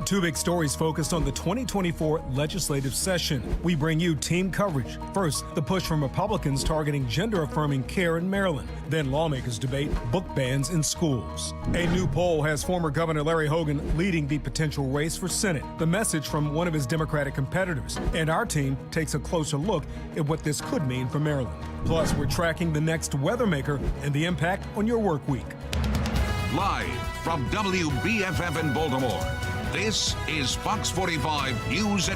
Two big stories focused on the 2024 legislative session. We bring you team coverage. First, the push from Republicans targeting gender-affirming care in Maryland. Then lawmakers debate book bans in schools. A new poll has former Governor Larry Hogan leading the potential race for Senate. The message from one of his Democratic competitors. And our team takes a closer look at what this could mean for Maryland. Plus, we're tracking the next weather maker and the impact on your work week. Live from WBFF in Baltimore, this is Fox 45 News at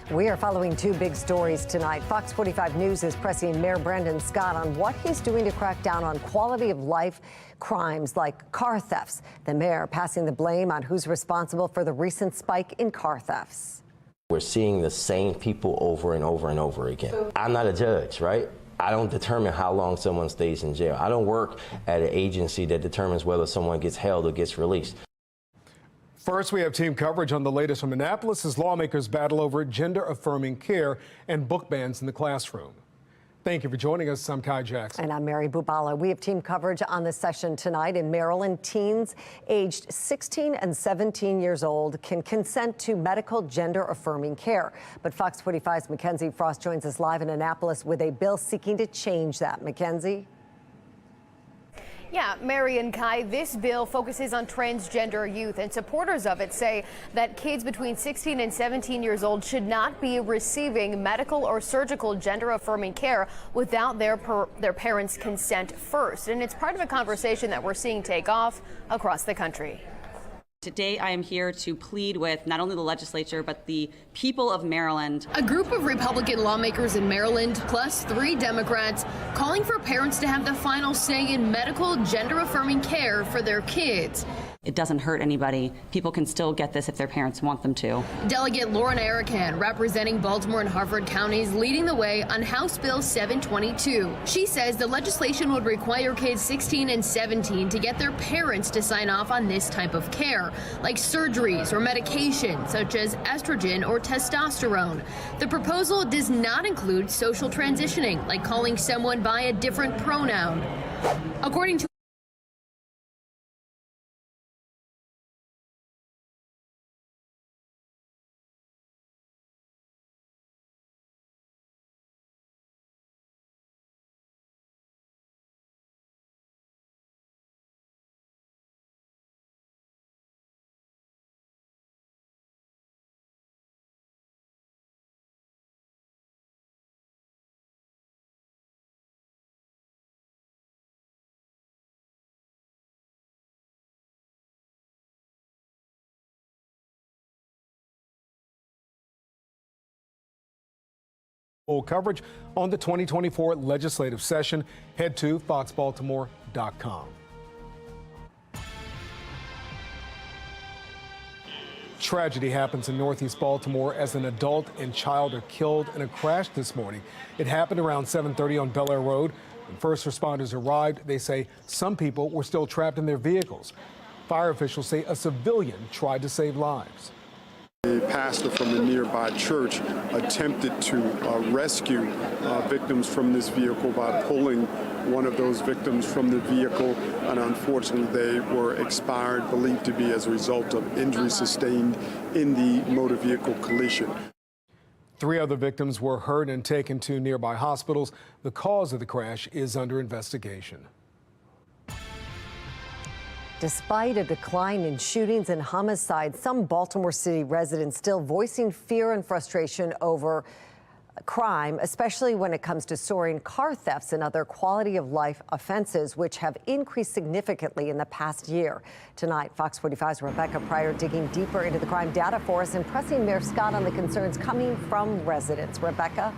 4. We are following two big stories tonight. Fox 45 News is pressing Mayor Brandon Scott on what he's doing to crack down on quality of life crimes like car thefts. The mayor passing the blame on who's responsible for the recent spike in car thefts. We're seeing the same people over and over and over again. I'm not a judge, right? I don't determine how long someone stays in jail. I don't work at an agency that determines whether someone gets held or gets released. First, we have team coverage on the latest from Annapolis as lawmakers battle over gender-affirming care and book bans in the classroom. Thank you for joining us. I'm Kai Jackson. And I'm Mary Bubala. We have team coverage on this session tonight. In Maryland, teens aged 16 and 17 years old can consent to medical gender-affirming care. But Fox 45's Mackenzie Frost joins us live in Annapolis with a bill seeking to change that. Mackenzie? Yeah, Mary and Kai, this bill focuses on transgender youth, and supporters of it say that kids between 16 and 17 years old should not be receiving medical or surgical gender-affirming care without their parents' consent first. And it's part of a conversation that we're seeing take off across the country. Today, I am here to plead with not only the legislature, but the people of Maryland. A group of Republican lawmakers in Maryland, plus 3 Democrats, calling for parents to have the final say in medical gender-affirming care for their kids. It doesn't hurt anybody. People can still get this if their parents want them to. Delegate Lauren Arikan, representing Baltimore and Harford counties, leading the way on House Bill 722. She says the legislation would require kids 16 and 17 to get their parents to sign off on this type of care, like surgeries or medication such as estrogen or testosterone. The proposal does not include social transitioning, like calling someone by a different pronoun. According to Full coverage on the 2024 legislative session. Head to foxbaltimore.com. Tragedy happens in Northeast Baltimore as an adult and child are killed in a crash this morning. It happened around 7:30 on Bel Air Road. When first responders arrived, they say some people were still trapped in their vehicles. Fire officials say a civilian tried to save lives. A pastor from the nearby church attempted to rescue victims from this vehicle by pulling one of those victims from the vehicle, and unfortunately they were expired, believed to be as a result of injuries sustained in the motor vehicle collision. 3 other victims were hurt and taken to nearby hospitals. The cause of the crash is under investigation. Despite a decline in shootings and homicides, some Baltimore City residents still voicing fear and frustration over crime, especially when it comes to soaring car thefts and other quality of life offenses, which have increased significantly in the past year. Tonight, Fox 45's Rebecca Pryor digging deeper into the crime data for us and pressing Mayor Scott on the concerns coming from residents. Rebecca?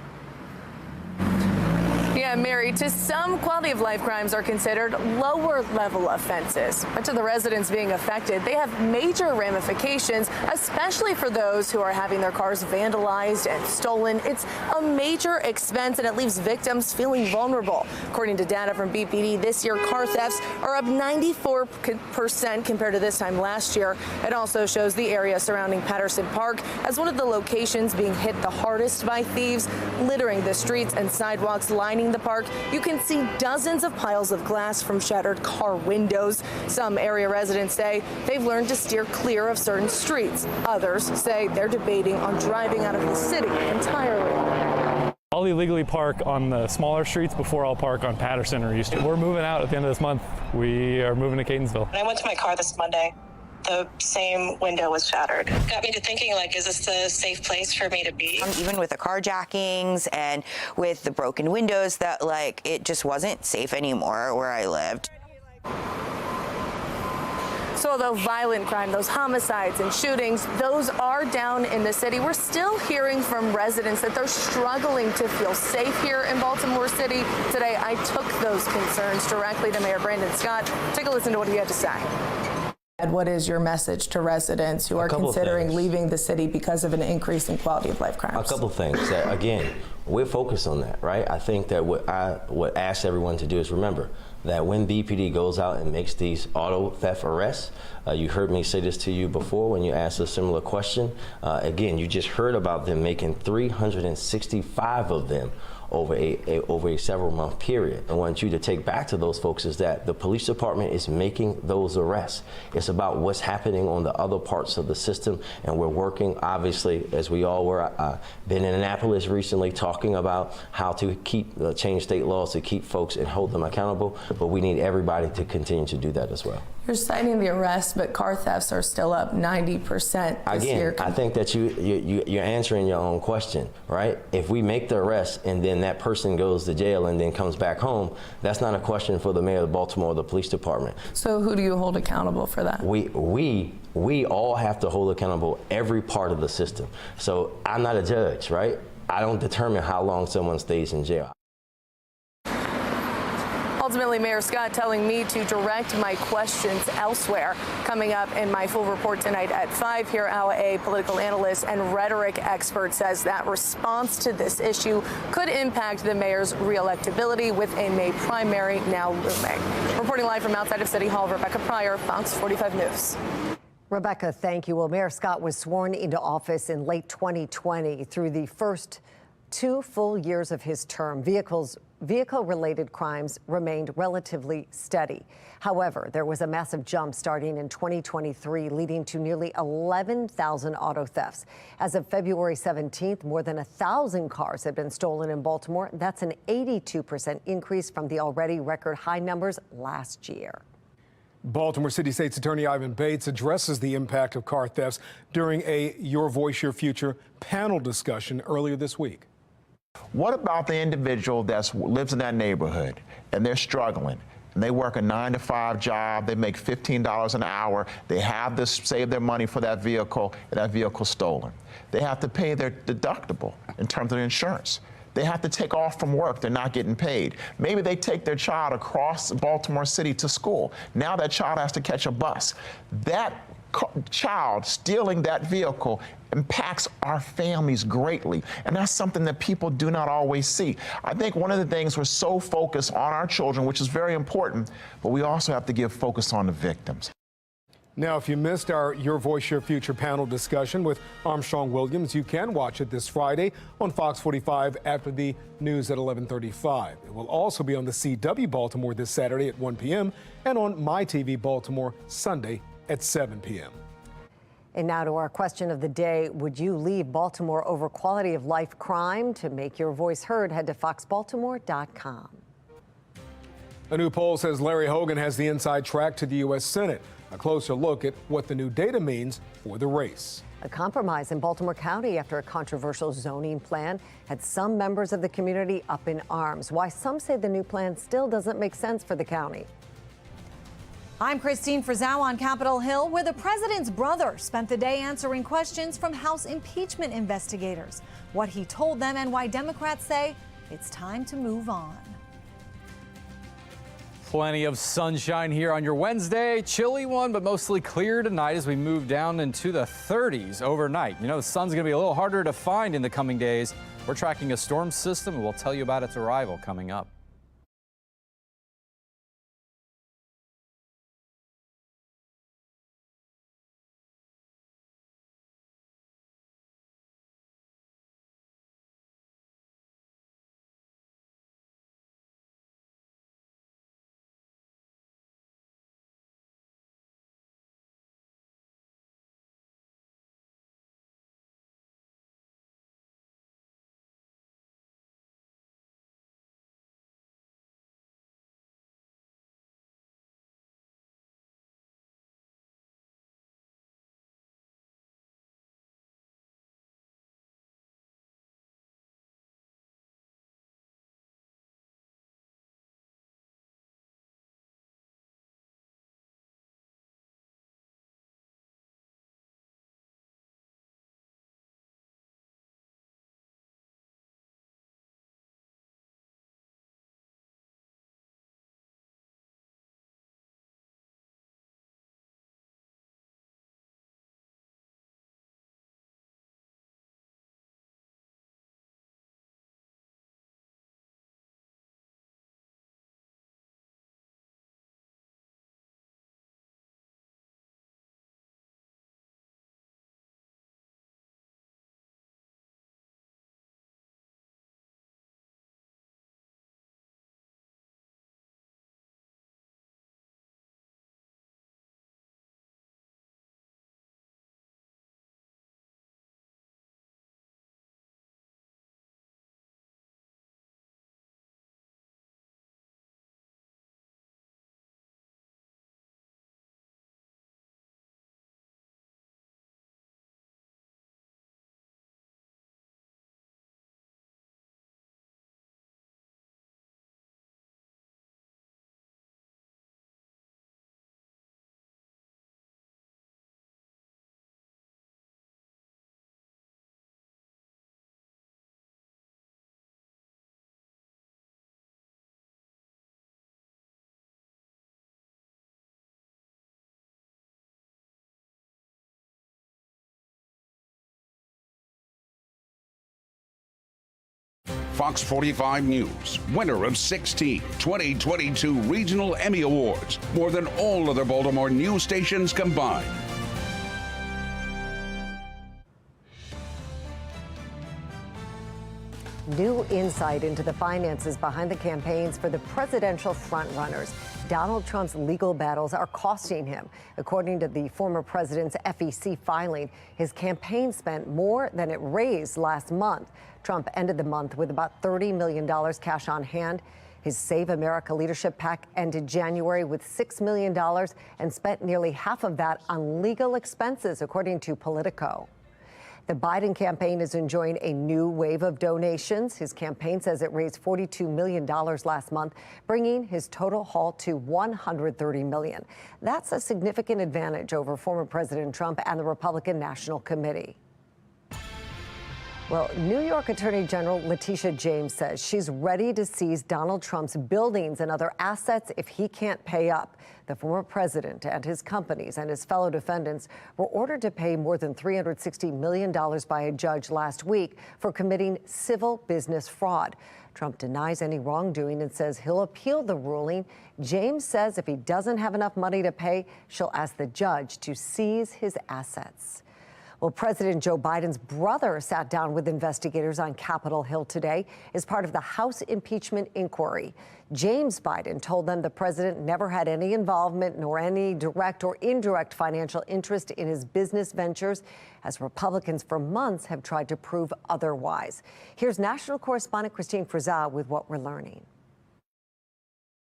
Yeah, Mary, to some, quality of life crimes are considered lower level offenses. But to the residents being affected, they have major ramifications, especially for those who are having their cars vandalized and stolen. It's a major expense and it leaves victims feeling vulnerable. According to data from BPD, this year car thefts are up 94% compared to this time last year. It also shows the area surrounding Patterson Park as one of the locations being hit the hardest by thieves, littering the streets and sidewalks lining leaving the park, you can see dozens of piles of glass from shattered car windows. Some area residents say they've learned to steer clear of certain streets. Others say they're debating on driving out of the city entirely. I'll illegally park on the smaller streets before I'll park on Patterson or Euston. We're moving out at the end of this month. We are moving to Catonsville. When I went to my car this Monday, the same window was shattered. Got me to thinking, like, is this a safe place for me to be? Even with the carjackings and with the broken windows, that like it just wasn't safe anymore where I lived. So although violent crime, those homicides and shootings, those are down in the city, we're still hearing from residents that they're struggling to feel safe here in Baltimore City. Today, I took those concerns directly to Mayor Brandon Scott. Take a listen to what he had to say. What is your message to residents who are considering leaving the city because of an increase in quality of life crimes? A couple of things. That, again, we're focused on that, right? I think that what I would ask everyone to do is remember that when BPD goes out and makes these auto theft arrests, you heard me say this to you before when you asked a similar question. Again, you just heard about them making 365 of them over a several month period. I want you to take back to those folks is that the police department is making those arrests. It's about what's happening on the other parts of the system, and we're working, obviously, as we all were, been in Annapolis recently talking about how to change state laws to keep folks and hold them accountable, but we need everybody to continue to do that as well. You're citing the arrests, but car thefts are still up 90% this year. I think that you're answering your own question, right? If we make the arrest and then that person goes to jail and then comes back home, that's not a question for the mayor of Baltimore or the police department. So who do you hold accountable for that? We all have to hold accountable every part of the system. So I'm not a judge, right? I don't determine how long someone stays in jail. Ultimately, Mayor Scott telling me to direct my questions elsewhere. Coming up in my full report tonight at 5, here a political analyst and rhetoric expert says that response to this issue could impact the mayor's reelectability with a May primary now looming. Reporting live from outside of City Hall, Rebecca Pryor, Fox 45 News. Rebecca, thank you. Well, Mayor Scott was sworn into office in late 2020. Through the first 2 full years of his term, vehicle-related crimes remained relatively steady. However, there was a massive jump starting in 2023, leading to nearly 11,000 auto thefts. As of February 17th, more than 1,000 cars had been stolen in Baltimore. That's an 82% increase from the already record high numbers last year. Baltimore City State's Attorney Ivan Bates addresses the impact of car thefts during a Your Voice, Your Future panel discussion earlier this week. What about the individual that lives in that neighborhood and they're struggling? And they work a 9-to-5 job, they make $15 an hour, they have to save their money for that vehicle, and that vehicle's stolen. They have to pay their deductible in terms of their insurance. They have to take off from work, they're not getting paid. Maybe they take their child across Baltimore City to school. Now that child has to catch a bus. That child stealing that vehicle impacts our families greatly, and that's something that people do not always see. I think one of the things, we're so focused on our children, which is very important, but we also have to give focus on the victims. Now, if you missed our Your Voice, Your Future panel discussion with Armstrong Williams, you can watch it this Friday on Fox 45 after the news at 11:35. It will also be on the CW Baltimore this Saturday at 1 p.m. and on MyTV Baltimore Sunday at 7 p.m. And now to our question of the day. Would you leave Baltimore over quality of life crime? To make your voice heard, head to foxbaltimore.com. A new poll says Larry Hogan has the inside track to the U.S. Senate. A closer look at what the new data means for the race. A compromise in Baltimore County after a controversial zoning plan had some members of the community up in arms. Why some say the new plan still doesn't make sense for the county. I'm Christine Frizzau on Capitol Hill, where the president's brother spent the day answering questions from House impeachment investigators, what he told them, and why Democrats say it's time to move on. Plenty of sunshine here on your Wednesday. Chilly one, but mostly clear tonight as we move down into the 30s overnight. You know, the sun's going to be a little harder to find in the coming days. We're tracking a storm system, and we'll tell you about its arrival coming up. Fox 45 News, winner of 16 2022 Regional Emmy Awards, more than all other Baltimore news stations combined. New insight into the finances behind the campaigns for the presidential frontrunners. Donald Trump's legal battles are costing him. According to the former president's FEC filing, his campaign spent more than it raised last month. Trump ended the month with about $30 million cash on hand. His Save America Leadership PAC ended January with $6 million and spent nearly half of that on legal expenses, according to Politico. The Biden campaign is enjoying a new wave of donations. His campaign says it raised $42 million last month, bringing his total haul to $130 million. That's a significant advantage over former President Trump and the Republican National Committee. Well, New York Attorney General Letitia James says she's ready to seize Donald Trump's buildings and other assets if he can't pay up. The former president and his companies and his fellow defendants were ordered to pay more than $360 million by a judge last week for committing civil business fraud. Trump denies any wrongdoing and says he'll appeal the ruling. James says if he doesn't have enough money to pay, she'll ask the judge to seize his assets. Well, President Joe Biden's brother sat down with investigators on Capitol Hill today as part of the House impeachment inquiry. James Biden told them the president never had any involvement nor any direct or indirect financial interest in his business ventures, as Republicans for months have tried to prove otherwise. Here's national correspondent Christine Frizzell with what we're learning.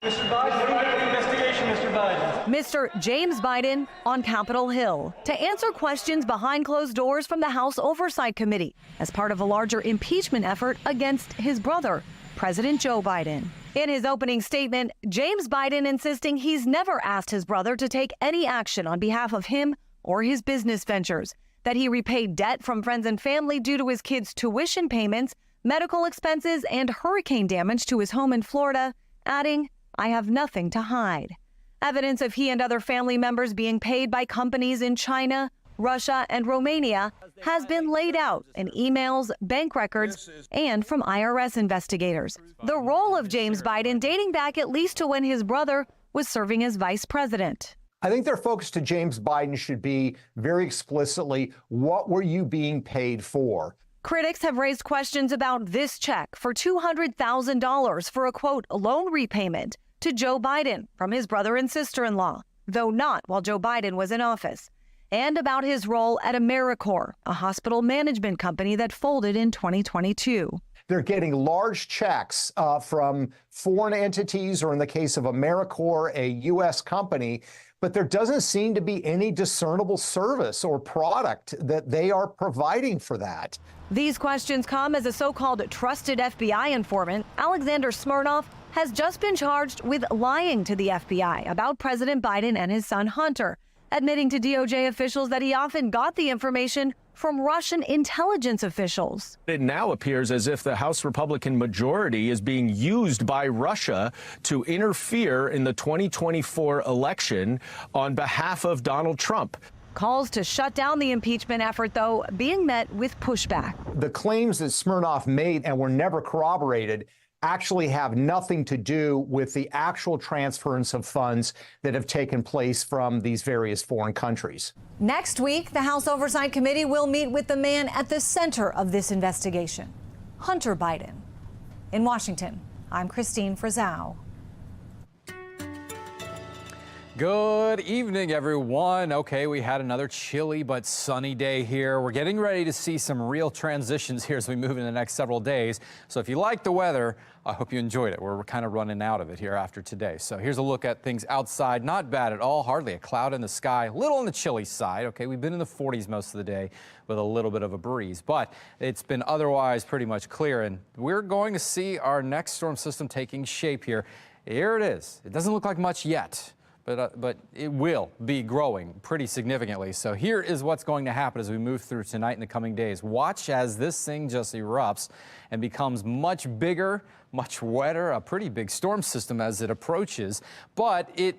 Mr. Biden, what do you make of the investigation, Mr. Biden? Mr. James Biden on Capitol Hill to answer questions behind closed doors from the House Oversight Committee as part of a larger impeachment effort against his brother, President Joe Biden. In his opening statement, James Biden insisting he's never asked his brother to take any action on behalf of him or his business ventures, that he repaid debt from friends and family due to his kids' tuition payments, medical expenses, and hurricane damage to his home in Florida, adding, "I have nothing to hide." Evidence of he and other family members being paid by companies in China, Russia, and Romania has been laid out in emails, bank records, and from IRS investigators. The role of James Biden dating back at least to when his brother was serving as vice president. I think their focus to James Biden should be very explicitly, what were you being paid for? Critics have raised questions about this check for $200,000 for a, quote, loan repayment to Joe Biden from his brother and sister-in-law, though not while Joe Biden was in office, and about his role at AmeriCorps, a hospital management company that folded in 2022. They're getting large checks from foreign entities, or in the case of AmeriCorps, a U.S. company, but there doesn't seem to be any discernible service or product that they are providing for that. These questions come as a so-called trusted FBI informant, Alexander Smirnoff, has just been charged with lying to the FBI about President Biden and his son Hunter, admitting to DOJ officials that he often got the information from Russian intelligence officials. It now appears as if the House Republican majority is being used by Russia to interfere in the 2024 election on behalf of Donald Trump. Calls to shut down the impeachment effort, though, being met with pushback. The claims that Smirnoff made and were never corroborated actually have nothing to do with the actual transference of funds that have taken place from these various foreign countries. Next week, the House Oversight Committee will meet with the man at the center of this investigation, Hunter Biden. In Washington, I'm Christine Frizzell. Good evening, everyone. Okay, we had another chilly but sunny day here. We're getting ready to see some real transitions here as we move in the next several days. So if you like the weather, I hope you enjoyed it. We're kind of running out of it here after today. So here's a look at things outside. Not bad at all. Hardly a cloud in the sky. A little on the chilly side. Okay, we've been in the 40s most of the day with a little bit of a breeze, but it's been otherwise pretty much clear. And we're going to see our next storm system taking shape here. Here it is. It doesn't look like much yet, but it will be growing pretty significantly. So here is what's going to happen as we move through tonight and the coming days. Watch as this thing just erupts and becomes much bigger, much wetter, a pretty big storm system as it approaches, but it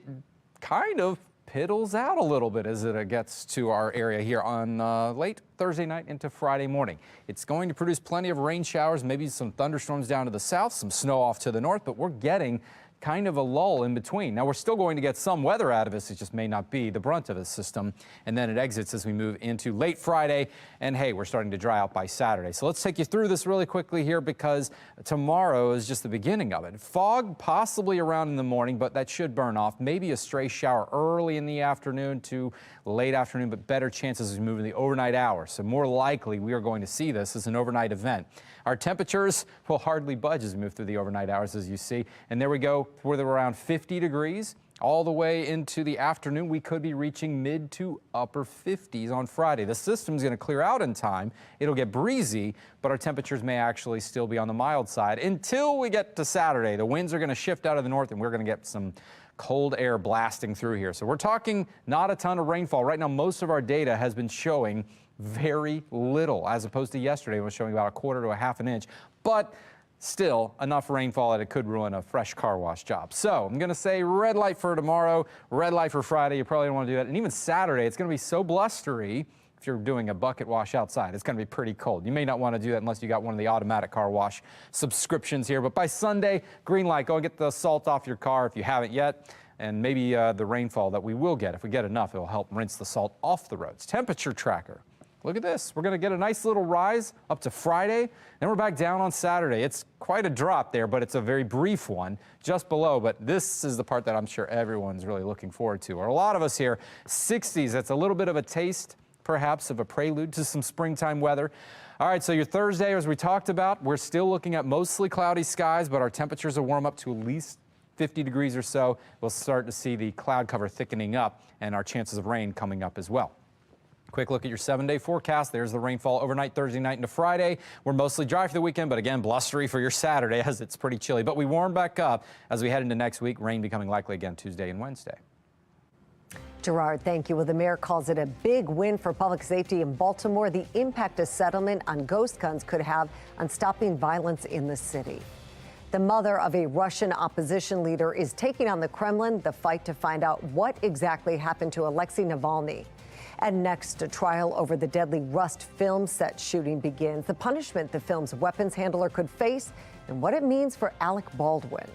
kind of piddles out a little bit as it gets to our area here on late Thursday night into Friday morning. It's going to produce plenty of rain showers, maybe some thunderstorms down to the south, some snow off to the north, but we're getting kind of a lull in between. Now, we're still going to get some weather out of this. It just may not be the brunt of the system. And then it exits as we move into late Friday. And hey, we're starting to dry out by Saturday. So let's take you through this really quickly here because tomorrow is just the beginning of it. Fog possibly around in the morning, but that should burn off. Maybe a stray shower early in the afternoon to late afternoon, but better chances as we move in the overnight hours. So more likely we are going to see this as an overnight event. Our temperatures will hardly budge as we move through the overnight hours, as you see. And there we go, where they're around 50 degrees. All the way into the afternoon, we could be reaching mid to upper 50s on Friday. The system's going to clear out in time. It'll get breezy, but our temperatures may actually still be on the mild side until we get to Saturday. The winds are going to shift out of the north, and we're going to get some cold air blasting through here. So we're talking not a ton of rainfall. Right now, most of our data has been showing very little, as opposed to yesterday, it was showing about a quarter to a half an inch. But still enough rainfall that it could ruin a fresh car wash job. So I'm going to say red light for tomorrow, red light for Friday. You probably don't want to do that. And even Saturday, it's going to be so blustery. If you're doing a bucket wash outside, it's going to be pretty cold. You may not want to do that unless you got one of the automatic car wash subscriptions here. But by Sunday, green light, go and get the salt off your car if you haven't yet. And maybe the rainfall that we will get, if we get enough, it will help rinse the salt off the roads. Temperature tracker. Look at this. We're going to get a nice little rise up to Friday. Then we're back down on Saturday. It's quite a drop there, but it's a very brief one just below. But this is the part that I'm sure everyone's really looking forward to. Or a lot of us here, 60s. That's a little bit of a taste, perhaps, of a prelude to some springtime weather. All right, so your Thursday, as we talked about, we're still looking at mostly cloudy skies, but our temperatures will warm up to at least 50 degrees or so. We'll start to see the cloud cover thickening up and our chances of rain coming up as well. Quick look at your 7-day forecast. There's the rainfall overnight Thursday night into Friday. We're mostly dry for the weekend, but again, blustery for your Saturday as it's pretty chilly. But we warm back up as we head into next week. Rain becoming likely again Tuesday and Wednesday. Gerard, thank you. Well, the mayor calls it a big win for public safety in Baltimore. The impact a settlement on ghost guns could have on stopping violence in the city. The mother of a Russian opposition leader is taking on the Kremlin, the fight to find out what exactly happened to Alexei Navalny. And next, a trial over the deadly Rust film set shooting begins. The punishment the film's weapons handler could face and what it means for Alec Baldwin.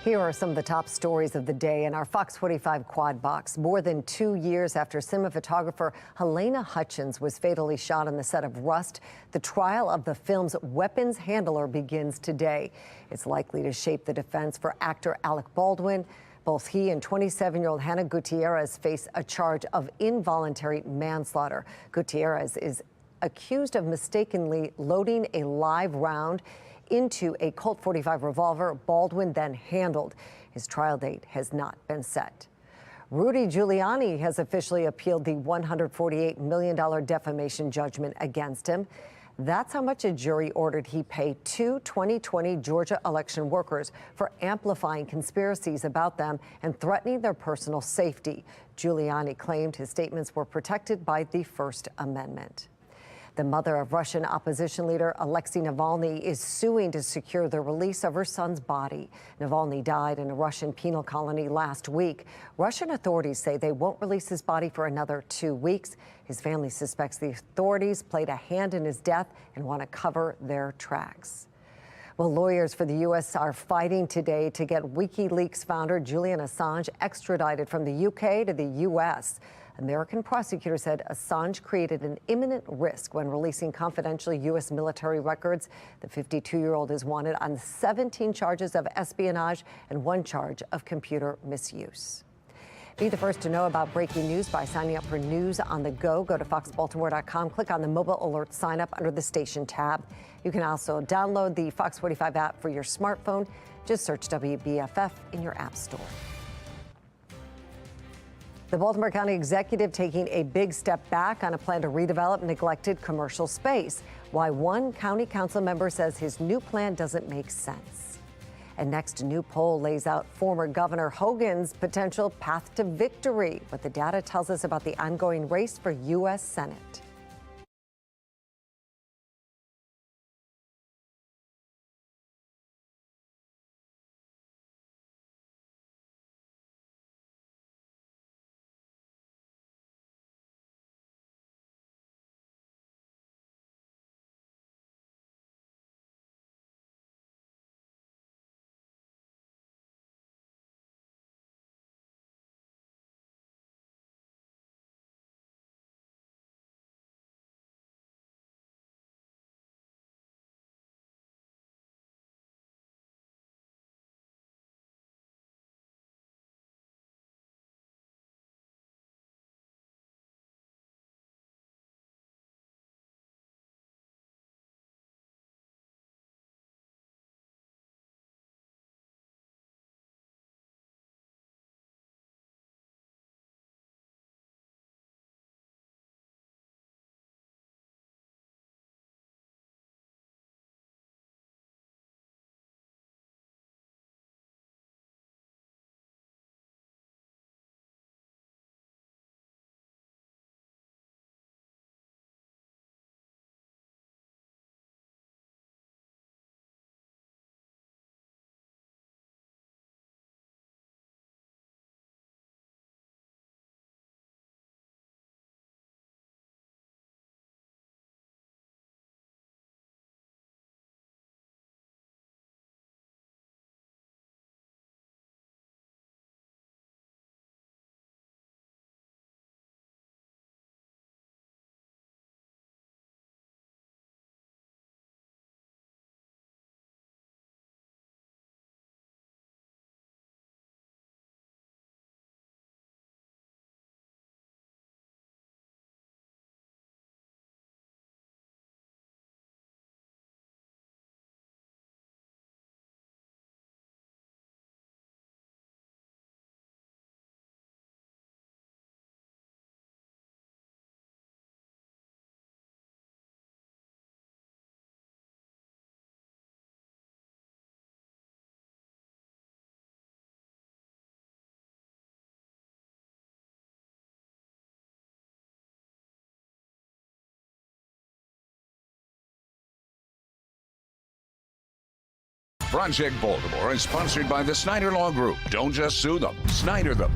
Here are some of the top stories of the day in our Fox 45 Quad Box. More than 2 years after cinematographer Helena Hutchins was fatally shot on the set of Rust, the trial of the film's weapons handler begins today. It's likely to shape the defense for actor Alec Baldwin. Both he and 27-year-old Hannah Gutierrez face a charge of involuntary manslaughter. Gutierrez is accused of mistakenly loading a live round into a Colt 45 revolver Baldwin then handled. His trial date has not been set. Rudy Giuliani has officially appealed the $148 million defamation judgment against him. That's how much a jury ordered he pay two 2020 Georgia election workers for amplifying conspiracies about them and threatening their personal safety. Giuliani claimed his statements were protected by the First Amendment. The mother of Russian opposition leader Alexei Navalny is suing to secure the release of her son's body. Navalny died in a Russian penal colony last week. Russian authorities say they won't release his body for another 2 weeks. His family suspects the authorities played a hand in his death and want to cover their tracks. Well, lawyers for the U.S. are fighting today to get WikiLeaks founder Julian Assange extradited from the U.K. to the U.S. American prosecutors said Assange created an imminent risk when releasing confidential U.S. military records. The 52-year-old is wanted on 17 charges of espionage and 1 charge of computer misuse. Be the first to know about breaking news by signing up for News on the Go. Go to foxbaltimore.com, click on the mobile alert sign up under the station tab. You can also download the Fox 45 app for your smartphone. Just search WBFF in your app store. The Baltimore County executive taking a big step back on a plan to redevelop neglected commercial space. Why one county council member says his new plan doesn't make sense. And next, a new poll lays out former Governor Hogan's potential path to victory. What the data tells us about the ongoing race for U.S. Senate. Project Baltimore is sponsored by the Snyder Law Group. Don't just sue them, Snyder them.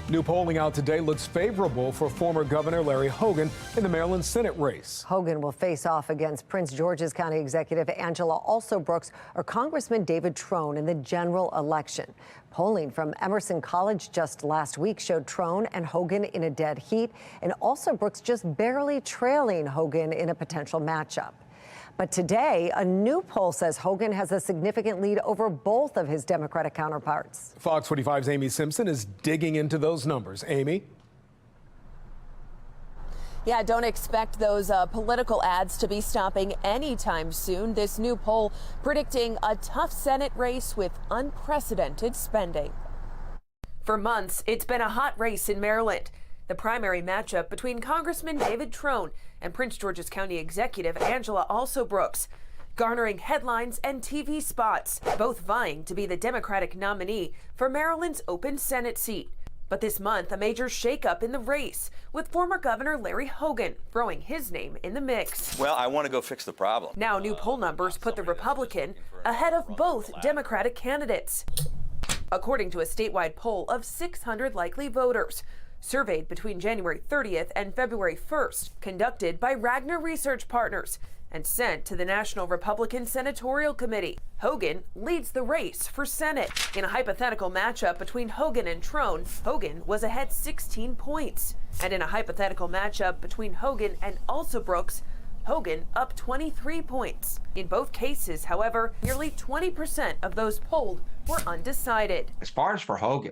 New polling out today looks favorable for former Governor Larry Hogan in the Maryland Senate race. Hogan will face off against Prince George's County Executive Angela Alsobrooks or Congressman David Trone in the general election. Polling from Emerson College just last week showed Trone and Hogan in a dead heat, and Alsobrooks just barely trailing Hogan in a potential matchup. But today, a new poll says Hogan has a significant lead over both of his Democratic counterparts. Fox 45's Amy Simpson is digging into those numbers. Amy? Yeah, don't expect those political ads to be stopping anytime soon. This new poll predicting a tough Senate race with unprecedented spending. For months, it's been a hot race in Maryland. The primary matchup between Congressman David Trone and Prince George's County Executive Angela Alsobrooks, garnering headlines and TV spots, both vying to be the Democratic nominee for Maryland's open Senate seat. But this month, a major shakeup in the race, with former Governor Larry Hogan throwing his name in the mix. Well, I want to go fix the problem. Now, new poll numbers put the Republican ahead of both Democratic candidates. According to a statewide poll of 600 likely voters, surveyed between January 30th and February 1st, conducted by Ragnar Research Partners and sent to the National Republican Senatorial Committee. Hogan leads the race for Senate. In a hypothetical matchup between Hogan and Trone, Hogan was ahead 16 points. And in a hypothetical matchup between Hogan and Alsobrooks, Hogan up 23 points. In both cases, however, nearly 20% of those polled were undecided. As far as for Hogan,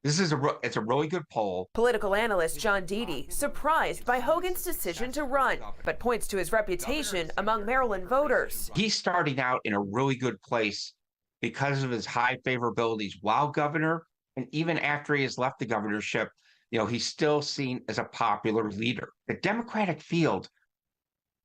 it's a really good poll. Political analyst John Deedy surprised by Hogan's decision to run, but points to his reputation among Maryland voters. He's starting out in a really good place because of his high favorabilities while governor, and even after he has left the governorship, he's still seen as a popular leader. The Democratic field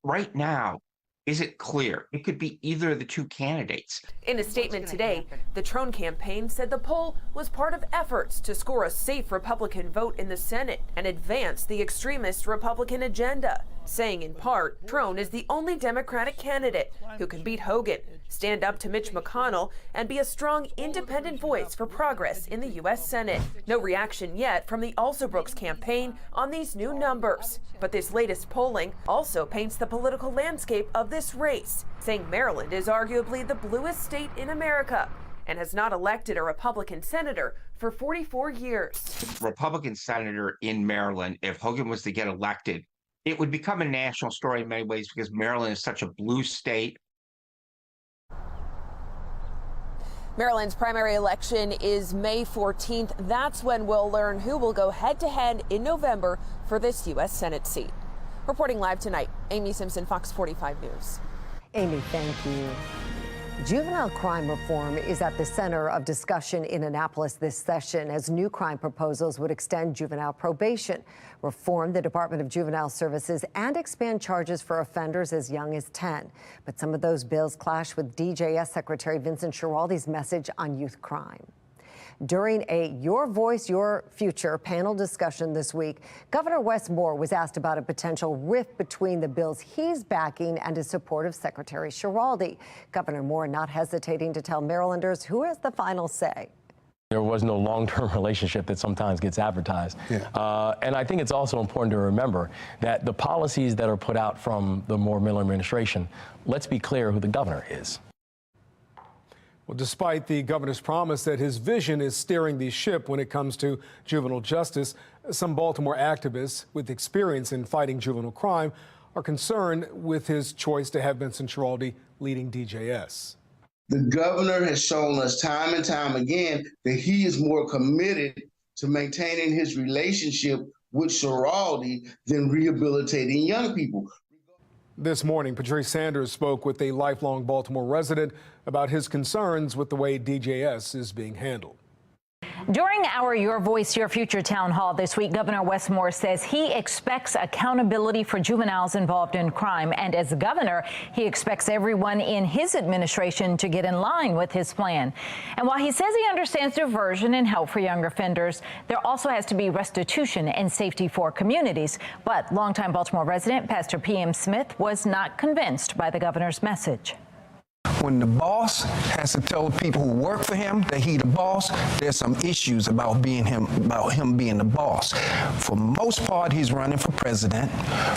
right now isn't clear. It could be either of the two candidates. In a statement today, the Trone campaign said the poll was part of efforts to score a safe Republican vote in the Senate and advance the extremist Republican agenda, saying in part, Trone is the only Democratic candidate who can beat Hogan, stand up to Mitch McConnell, and be a strong independent voice for progress in the U.S. Senate. No reaction yet from the Alsobrooks campaign on these new numbers. But this latest polling also paints the political landscape of this race, saying Maryland is arguably the bluest state in America and has not elected a Republican senator for 44 years. Republican senator in Maryland, if Hogan was to get elected, it would become a national story in many ways because Maryland is such a blue state. Maryland's primary election is May 14th. That's when we'll learn who will go head-to-head in November for this U.S. Senate seat. Reporting live tonight, Amy Simpson, Fox 45 News. Amy, thank you. Juvenile crime reform is at the center of discussion in Annapolis this session as new crime proposals would extend juvenile probation, reform the Department of Juvenile Services, and expand charges for offenders as young as 10. But some of those bills clash with DJS Secretary Vincent Schiraldi's message on youth crime. During a Your Voice, Your Future panel discussion this week, Governor Wes Moore was asked about a potential rift between the bills he's backing and his support of Secretary Schiraldi. Governor Moore not hesitating to tell Marylanders who has the final say. There was no long-term relationship that sometimes gets advertised. And I think it's also important to remember that the policies that are put out from the Moore-Miller administration, let's be clear who the governor is. Well, despite the governor's promise that his vision is steering the ship when it comes to juvenile justice, some Baltimore activists with experience in fighting juvenile crime are concerned with his choice to have Vincent Schiraldi leading DJS. The governor has shown us time and time again that he is more committed to maintaining his relationship with Schiraldi than rehabilitating young people. This morning, Patrice Sanders spoke with a lifelong Baltimore resident about his concerns with the way DJS is being handled. During our Your Voice, Your Future town hall this week, Governor Wes Moore says he expects accountability for juveniles involved in crime. And as governor, he expects everyone in his administration to get in line with his plan. And while he says he understands diversion and help for younger offenders, there also has to be restitution and safety for communities. But longtime Baltimore resident Pastor P.M. Smith was not convinced by the governor's message. When the boss has to tell the people who work for him that he the boss, there's some issues about him being the boss. For the most part, he's running for president.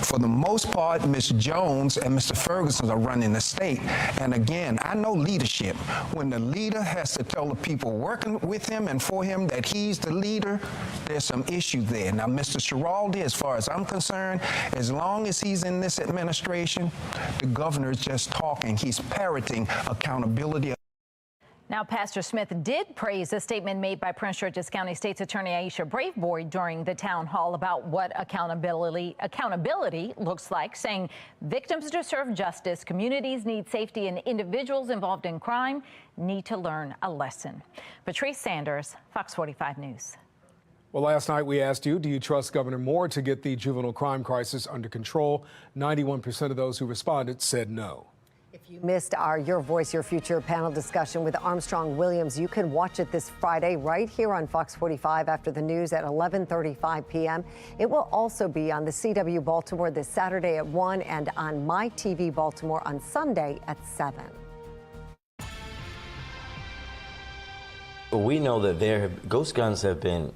For the most part, Ms. Jones and Mr. Ferguson are running the state. And again, I know leadership. When the leader has to tell the people working with him and for him that he's the leader, there's some issues there. Now, Mr. Schiraldi, as far as I'm concerned, as long as he's in this administration, the governor is just talking. He's parroting accountability. Now, Pastor Smith did praise a statement made by Prince George's County State's Attorney Aisha Braveboy during the town hall about what accountability looks like, saying victims deserve justice, communities need safety, and individuals involved in crime need to learn a lesson. Patrice Sanders, Fox 45 News. Well, last night we asked you, do you trust Governor Moore to get the juvenile crime crisis under control? 91% of those who responded said no. If you missed our Your Voice, Your Future panel discussion with Armstrong Williams, you can watch it this Friday right here on Fox 45 after the news at 11:35 p.m. It will also be on the CW Baltimore this Saturday at 1 and on My TV Baltimore on Sunday at 7. We know that ghost guns have been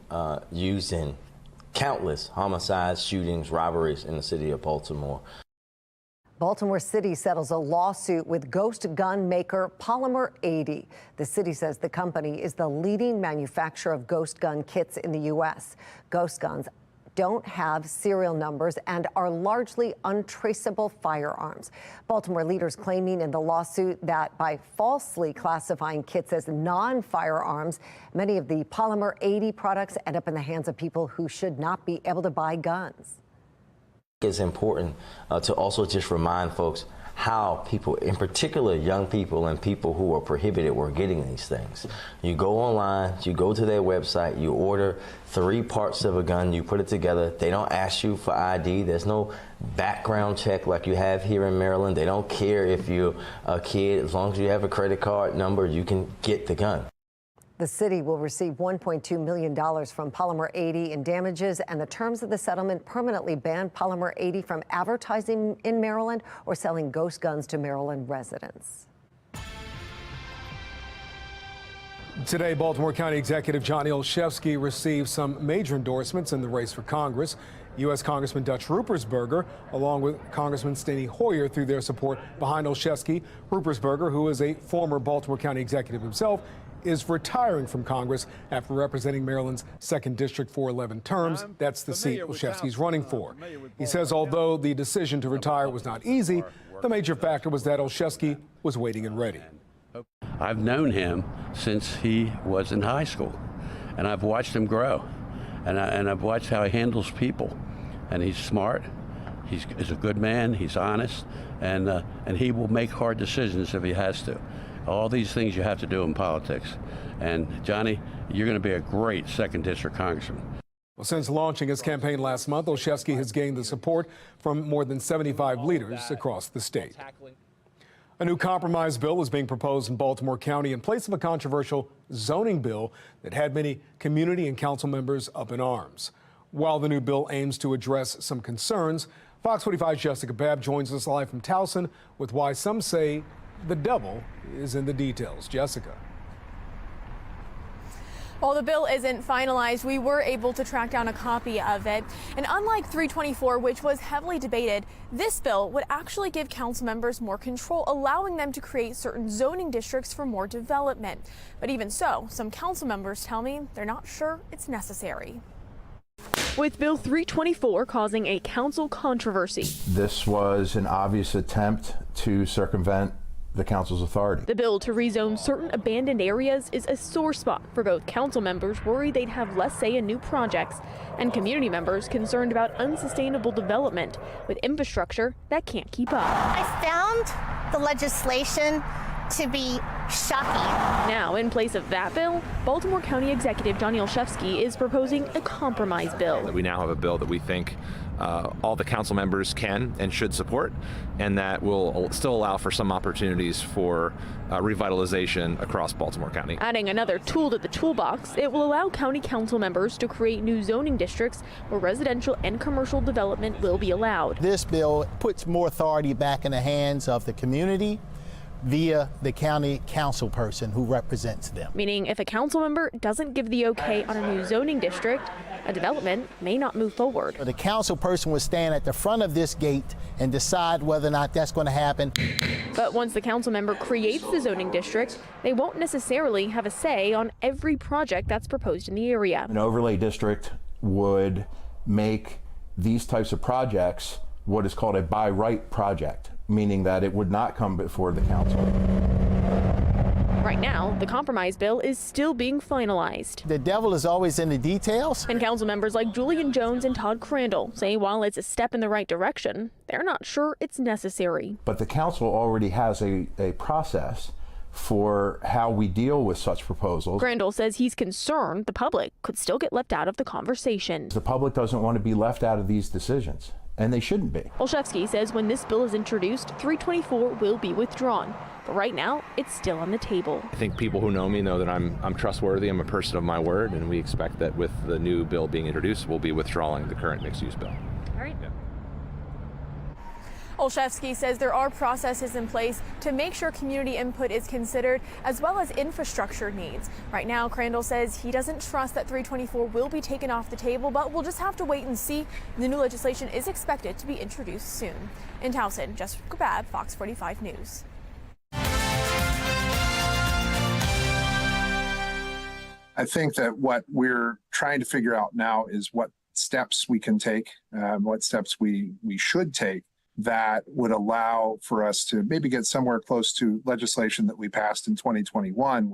used in countless homicides, shootings, robberies in the city of Baltimore. Baltimore City settles a lawsuit with ghost gun maker Polymer 80. The city says the company is the leading manufacturer of ghost gun kits in the U.S. Ghost guns don't have serial numbers and are largely untraceable firearms. Baltimore leaders claiming in the lawsuit that by falsely classifying kits as non-firearms, many of the Polymer 80 products end up in the hands of people who should not be able to buy guns. It's important to also just remind folks how people, in particular young people and people who are prohibited, were getting these things. You go online, you go to their website, you order 3 parts of a gun, you put it together. They don't ask you for ID. There's no background check like you have here in Maryland. They don't care if you're a kid. As long as you have a credit card number, you can get the gun. The city will receive $1.2 million from Polymer 80 in damages, and the terms of the settlement permanently ban Polymer 80 from advertising in Maryland or selling ghost guns to Maryland residents. Today, Baltimore County Executive Johnny Olszewski received some major endorsements in the race for Congress. U.S. Congressman Dutch Ruppersberger, along with Congressman Steny Hoyer, threw their support behind Olszewski. Ruppersberger, who is a former Baltimore County executive himself, is retiring from Congress after representing Maryland's 2nd District for 11 terms. That's the seat Olszewski's running for. He says although the decision to retire was not easy, the major factor was that Olszewski was waiting and ready. I've known him since he was in high school, and I've watched him grow, and I've watched how he handles people, and he's smart. He's a good man. He's honest, and he will make hard decisions if he has to. All these things you have to do in politics. And Johnny, you're going to be a great 2nd District Congressman. Well, since launching his campaign last month, Olszewski has gained the support from more than 75 leaders across the state. A new compromise bill is being proposed in Baltimore County in place of a controversial zoning bill that had many community and council members up in arms. While the new bill aims to address some concerns, Fox 45's Jessica Babb joins us live from Towson with why some say the devil is in the details. Jessica. While the bill isn't finalized, we were able to track down a copy of it. And unlike 324, which was heavily debated, this bill would actually give council members more control, allowing them to create certain zoning districts for more development. But even so, some council members tell me they're not sure it's necessary. With Bill 324 causing a council controversy. This was an obvious attempt to circumvent the council's authority. The bill to rezone certain abandoned areas is a sore spot for both council members worried they'd have less say in new projects and community members concerned about unsustainable development with infrastructure that can't keep up. I found the legislation to be shocking. Now, in place of that bill, Baltimore County Executive Johnny Olszewski is proposing a compromise bill. We now have a bill that we think all the council members can and should support, and that will still allow for some opportunities for revitalization across Baltimore County. Adding another tool to the toolbox, it will allow county council members to create new zoning districts where residential and commercial development will be allowed. This bill puts more authority back in the hands of the community via the county council person who represents them. Meaning if a council member doesn't give the okay on a new zoning district, a development may not move forward. The council person would stand at the front of this gate and decide whether or not that's going to happen. But once the council member creates the zoning district, they won't necessarily have a say on every project that's proposed in the area. An overlay district would make these types of projects what is called a by right project, meaning that it would not come before the council. Right now, the compromise bill is still being finalized. The devil is always in the details. And council members like Julian Jones and Todd Crandall say while it's a step in the right direction, they're not sure it's necessary. But the council already has a process for how we deal with such proposals. Crandall says he's concerned the public could still get left out of the conversation. The public doesn't want to be left out of these decisions, and they shouldn't be. Olszewski says when this bill is introduced, 324 will be withdrawn. But right now, it's still on the table. I think people who know me know that I'm trustworthy. I'm a person of my word, and we expect that with the new bill being introduced, we'll be withdrawing the current mixed-use bill. All right. Olszewski says there are processes in place to make sure community input is considered, as well as infrastructure needs. Right now, Crandall says he doesn't trust that 324 will be taken off the table, but we'll just have to wait and see. The new legislation is expected to be introduced soon. In Towson, Jessica Babb, Fox 45 News. I think that what we're trying to figure out now is what steps we can take, what steps we should take that would allow for us to maybe get somewhere close to legislation that we passed in 2021.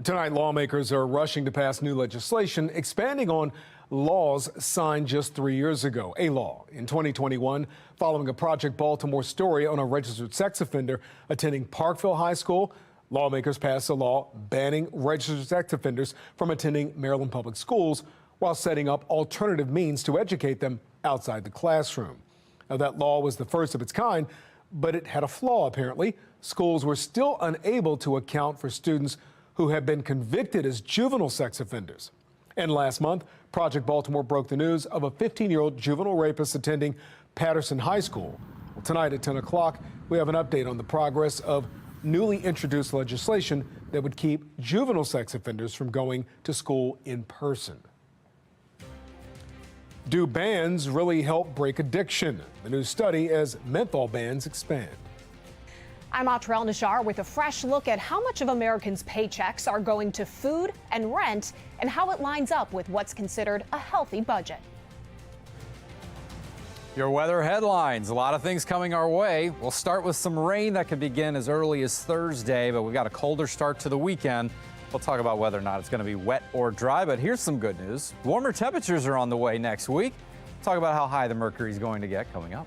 Tonight, lawmakers are rushing to pass new legislation expanding on laws signed just 3 years ago. A law in 2021 following a Project Baltimore story on a registered sex offender attending Parkville High School. Lawmakers passed a law banning registered sex offenders from attending Maryland public schools while setting up alternative means to educate them outside the classroom. Now, that law was the first of its kind, but it had a flaw, apparently. Schools were still unable to account for students who have been convicted as juvenile sex offenders. And last month, Project Baltimore broke the news of a 15-year-old juvenile rapist attending Patterson High School. Well, tonight at 10 o'clock, we have an update on the progress of newly introduced legislation that would keep juvenile sex offenders from going to school in person. Do bans really help break addiction? The new study as menthol bans expand. I'm Atrell Nashar with a fresh look at how much of Americans' paychecks are going to food and rent and how it lines up with what's considered a healthy budget. Your weather headlines. A lot of things coming our way. We'll start with some rain that could begin as early as Thursday, but we've got a colder start to the weekend. We'll talk about whether or not it's going to be wet or dry, but here's some good news. Warmer temperatures are on the way next week. Talk about how high the mercury is going to get coming up.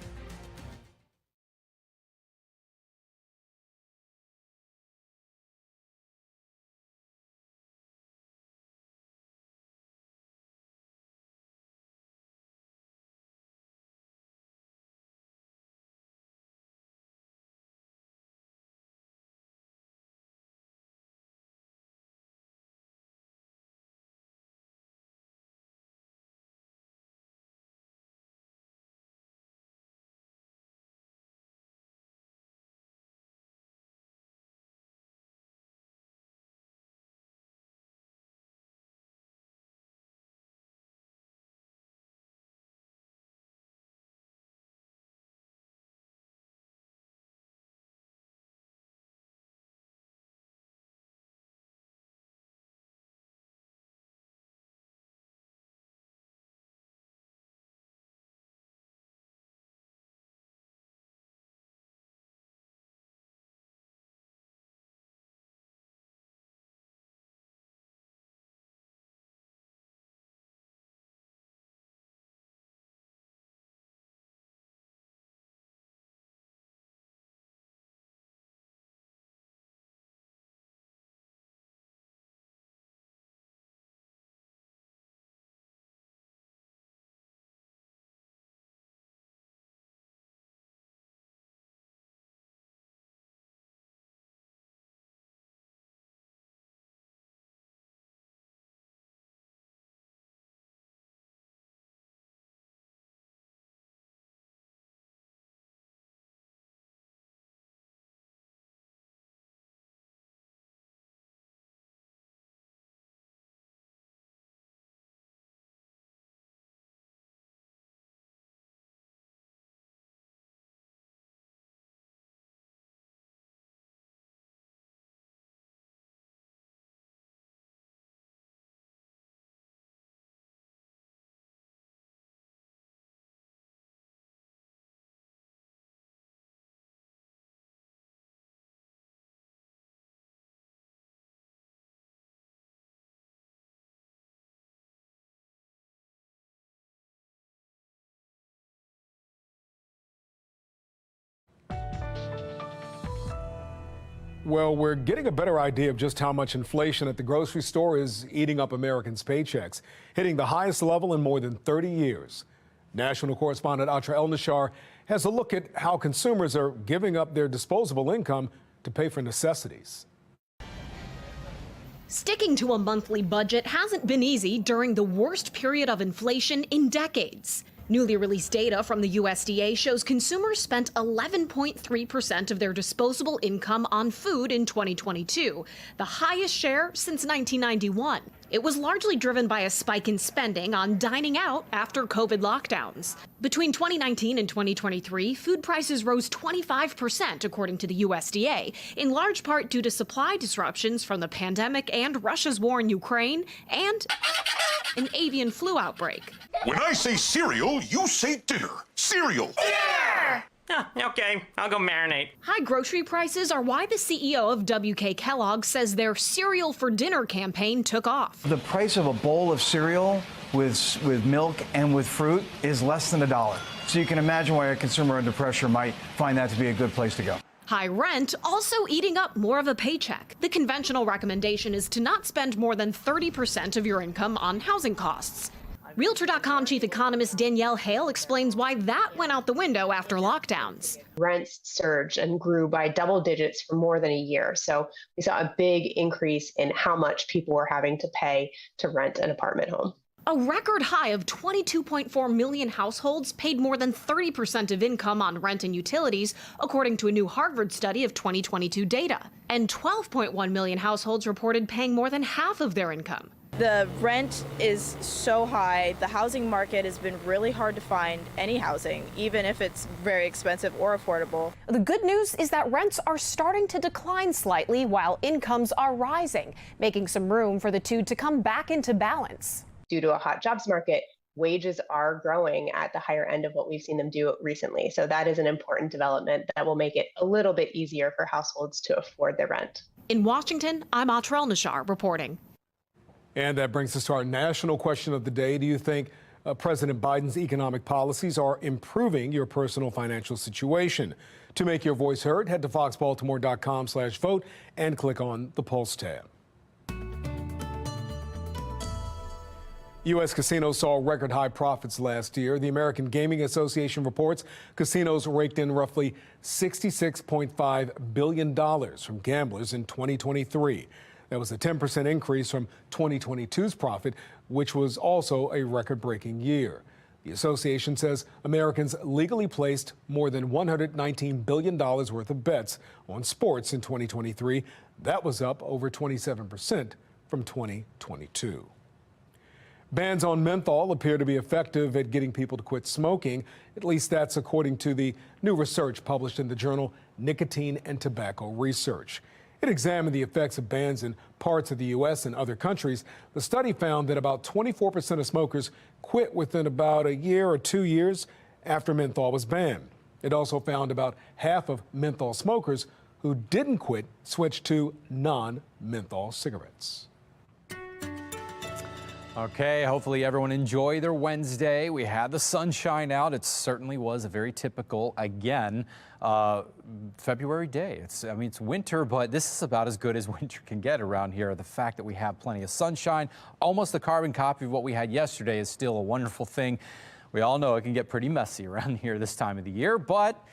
Well, we're getting a better idea of just how much inflation at the grocery store is eating up Americans' paychecks, hitting the highest level in more than 30 years. National correspondent Atra El-Nashar has a look at how consumers are giving up their disposable income to pay for necessities. Sticking to a monthly budget hasn't been easy during the worst period of inflation in decades. Newly released data from the USDA shows consumers spent 11.3% of their disposable income on food in 2022, the highest share since 1991. It was largely driven by a spike in spending on dining out after COVID lockdowns. Between 2019 and 2023, food prices rose 25%, according to the USDA, in large part due to supply disruptions from the pandemic and Russia's war in Ukraine and an avian flu outbreak. When I say cereal, you say dinner. Cereal. Dinner! Okay, I'll go marinate. High grocery prices are why the CEO of WK Kellogg says their Cereal for Dinner campaign took off. The price of a bowl of cereal with milk and with fruit is less than $1. So you can imagine why a consumer under pressure might find that to be a good place to go. High rent also eating up more of a paycheck. The conventional recommendation is to not spend more than 30% of your income on housing costs. Realtor.com chief economist Danielle Hale explains why that went out the window after lockdowns. Rents surged and grew by double digits for more than a year. So we saw a big increase in how much people were having to pay to rent an apartment home. A record high of 22.4 million households paid more than 30% of income on rent and utilities, according to a new Harvard study of 2022 data. And 12.1 million households reported paying more than half of their income. The rent is so high. The housing market has been really hard to find any housing, even if it's very expensive or affordable. The good news is that rents are starting to decline slightly while incomes are rising, making some room for the two to come back into balance. Due to a hot jobs market, wages are growing at the higher end of what we've seen them do recently. So that is an important development that will make it a little bit easier for households to afford their rent. In Washington, I'm Atra El-Nashar reporting. And that brings us to our national question of the day. Do you think President Biden's economic policies are improving your personal financial situation? To make your voice heard, head to foxbaltimore.com/vote and click on the Pulse tab. U.S. casinos saw record high profits last year. The American Gaming Association reports casinos raked in roughly $66.5 billion from gamblers in 2023. That was a 10% increase from 2022's profit, which was also a record-breaking year. The association says Americans legally placed more than $119 billion worth of bets on sports in 2023. That was up over 27% from 2022. Bans on menthol appear to be effective at getting people to quit smoking. At least that's according to the new research published in the journal Nicotine and Tobacco Research. It examined the effects of bans in parts of the U.S. and other countries. The study found that about 24% of smokers quit within about a year or 2 years after menthol was banned. It also found about half of menthol smokers who didn't quit switched to non-menthol cigarettes. Okay, hopefully everyone enjoyed their Wednesday. We had the sunshine out. It certainly was a very typical, again, February day. It's winter, but this is about as good as winter can get around here. The fact that we have plenty of sunshine, almost a carbon copy of what we had yesterday, is still a wonderful thing. We all know it can get pretty messy around here this time of the year, but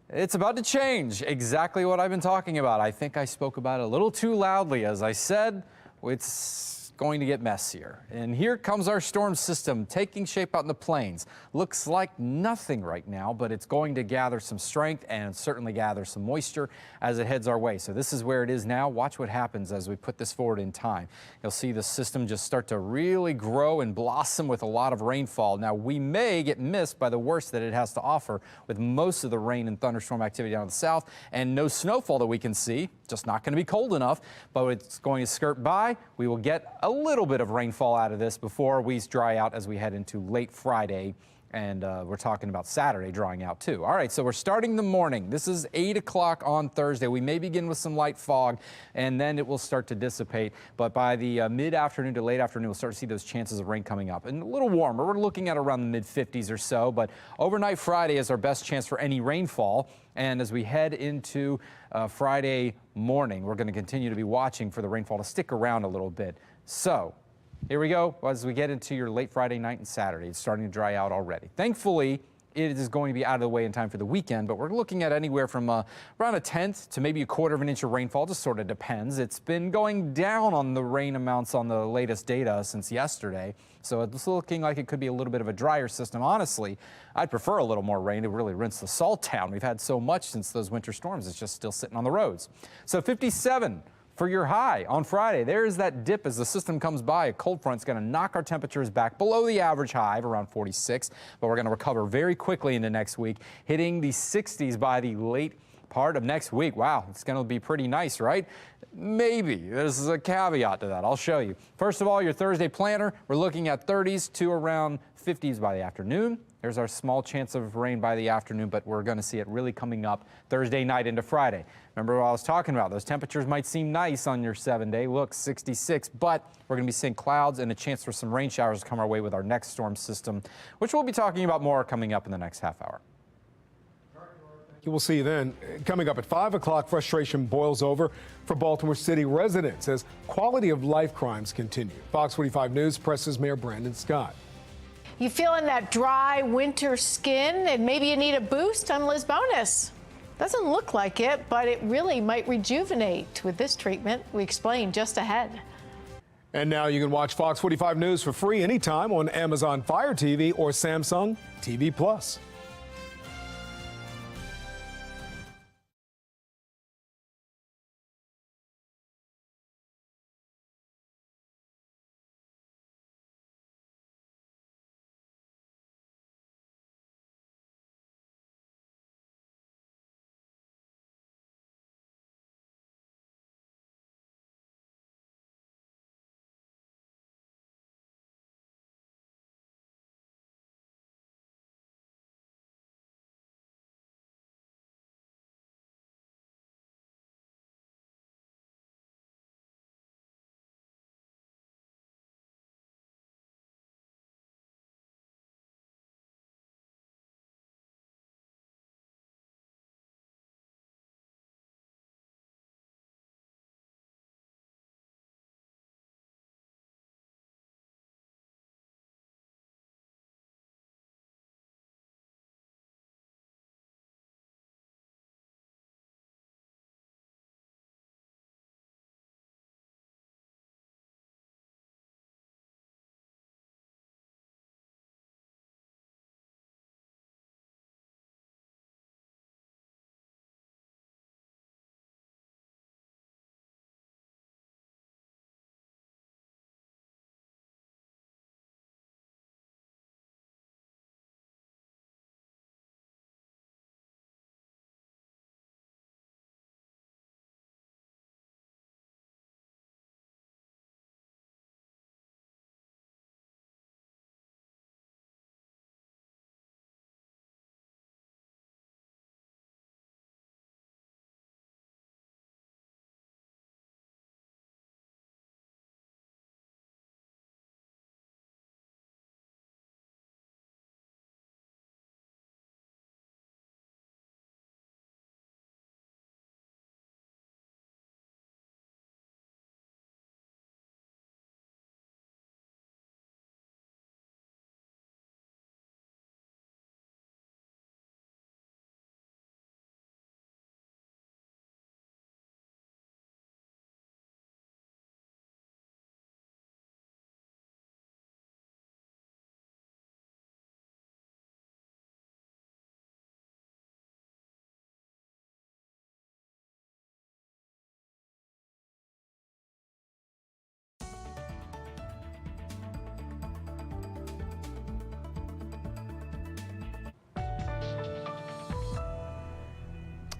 it's about to change. Exactly what I've been talking about. I think I spoke about it a little too loudly. As I said, it's going to get messier. And here comes our storm system taking shape out in the plains. Looks like nothing right now, but it's going to gather some strength and certainly gather some moisture as it heads our way. So this is where it is now. Watch what happens as we put this forward in time. You'll see the system just start to really grow and blossom with a lot of rainfall. Now, we may get missed by the worst that it has to offer, with most of the rain and thunderstorm activity down in the south and no snowfall that we can see. Just not going to be cold enough, but it's going to skirt by. We will get a little bit of rainfall out of this before we dry out as we head into late Friday. And we're talking about Saturday drying out too. All right, so we're starting the morning. This is 8 o'clock on Thursday. We may begin with some light fog, and then it will start to dissipate. But by the mid-afternoon to late afternoon, we'll start to see those chances of rain coming up. And a little warmer. We're looking at around the mid-50s or so. But overnight Friday is our best chance for any rainfall. And as we head into Friday morning, we're going to continue to be watching for the rainfall to stick around a little bit. So here we go as we get into your late Friday night and Saturday. It's starting to dry out already. Thankfully, it is going to be out of the way in time for the weekend, but we're looking at anywhere from around a tenth to maybe a quarter of an inch of rainfall. Just sort of depends. It's been going down on the rain amounts on the latest data since yesterday, so it's looking like it could be a little bit of a drier system. Honestly, I'd prefer a little more rain to really rinse the salt down. We've had so much since those winter storms. It's just still sitting on the roads. So 57 for your high on Friday. There's that dip as the system comes by. A cold front's going to knock our temperatures back below the average high of around 46, but we're going to recover very quickly into next week, hitting the 60s by the late part of next week. Wow, it's going to be pretty nice, right? Maybe. There's a caveat to that. I'll show you. First of all, your Thursday planner, we're looking at 30s to around 50s by the afternoon. There's our small chance of rain by the afternoon, but we're going to see it really coming up Thursday night into Friday. Remember what I was talking about? Those temperatures might seem nice on your 7-day. Look, 66, but we're going to be seeing clouds and a chance for some rain showers to come our way with our next storm system, which we'll be talking about more coming up in the next half hour. You will see you then. Coming up at 5 o'clock, frustration boils over for Baltimore City residents as quality of life crimes continue. Fox 45 News presses Mayor Brandon Scott. You feeling that dry winter skin and maybe you need a boost? I'm Liz Bonus. Doesn't look like it, but it really might rejuvenate with this treatment. We explain just ahead. And now you can watch Fox 45 News for free anytime on Amazon Fire TV or Samsung TV Plus.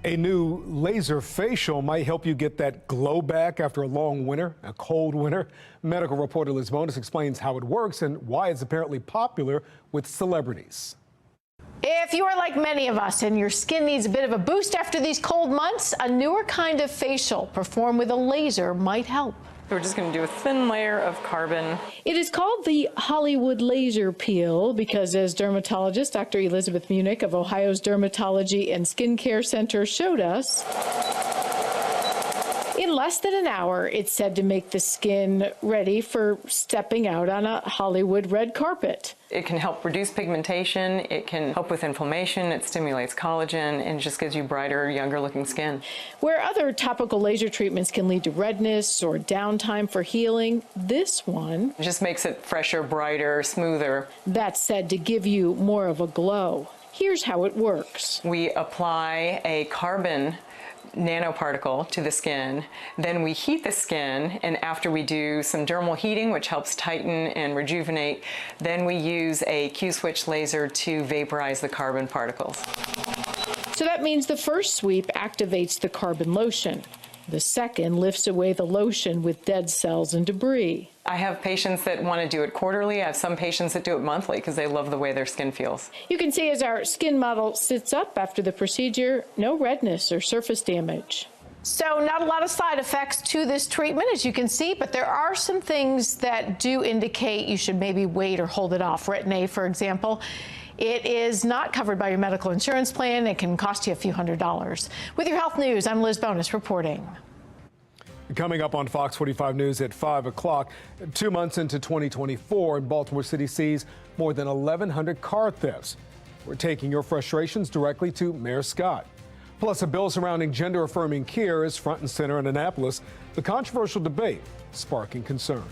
A new laser facial might help you get that glow back after a long winter, a cold winter. Medical reporter Liz Bonus explains how it works and why it's apparently popular with celebrities. If you are like many of us and your skin needs a bit of a boost after these cold months, a newer kind of facial performed with a laser might help. We're just going to do a thin layer of carbon. It is called the Hollywood laser peel because, as dermatologist Dr. Elizabeth Munich of Ohio's Dermatology and Skincare Center showed us, in less than an hour, it's said to make the skin ready for stepping out on a Hollywood red carpet. It can help reduce pigmentation, it can help with inflammation, it stimulates collagen, and just gives you brighter, younger looking skin. Where other topical laser treatments can lead to redness or downtime for healing, this one It just makes it fresher, brighter, smoother. That's said to give you more of a glow. Here's how it works. We apply a carbon nanoparticle to the skin, then we heat the skin, and after we do some dermal heating, which helps tighten and rejuvenate, then we use a Q-switch laser to vaporize the carbon particles. So that means the first sweep activates the carbon lotion. The second lifts away the lotion with dead cells and debris. I have patients that want to do it quarterly. I have some patients that do it monthly because they love the way their skin feels. You can see as our skin model sits up after the procedure, no redness or surface damage. So not a lot of side effects to this treatment, as you can see, but there are some things that do indicate you should maybe wait or hold it off. Retin-A, for example. It is not covered by your medical insurance plan. It can cost you a few $100s. With your health news, I'm Liz Bonus reporting. Coming up on Fox 45 News at 5 o'clock, 2 months into 2024, and Baltimore City sees more than 1,100 car thefts. We're taking your frustrations directly to Mayor Scott. Plus, a bill surrounding gender-affirming care is front and center in Annapolis. The controversial debate sparking concern.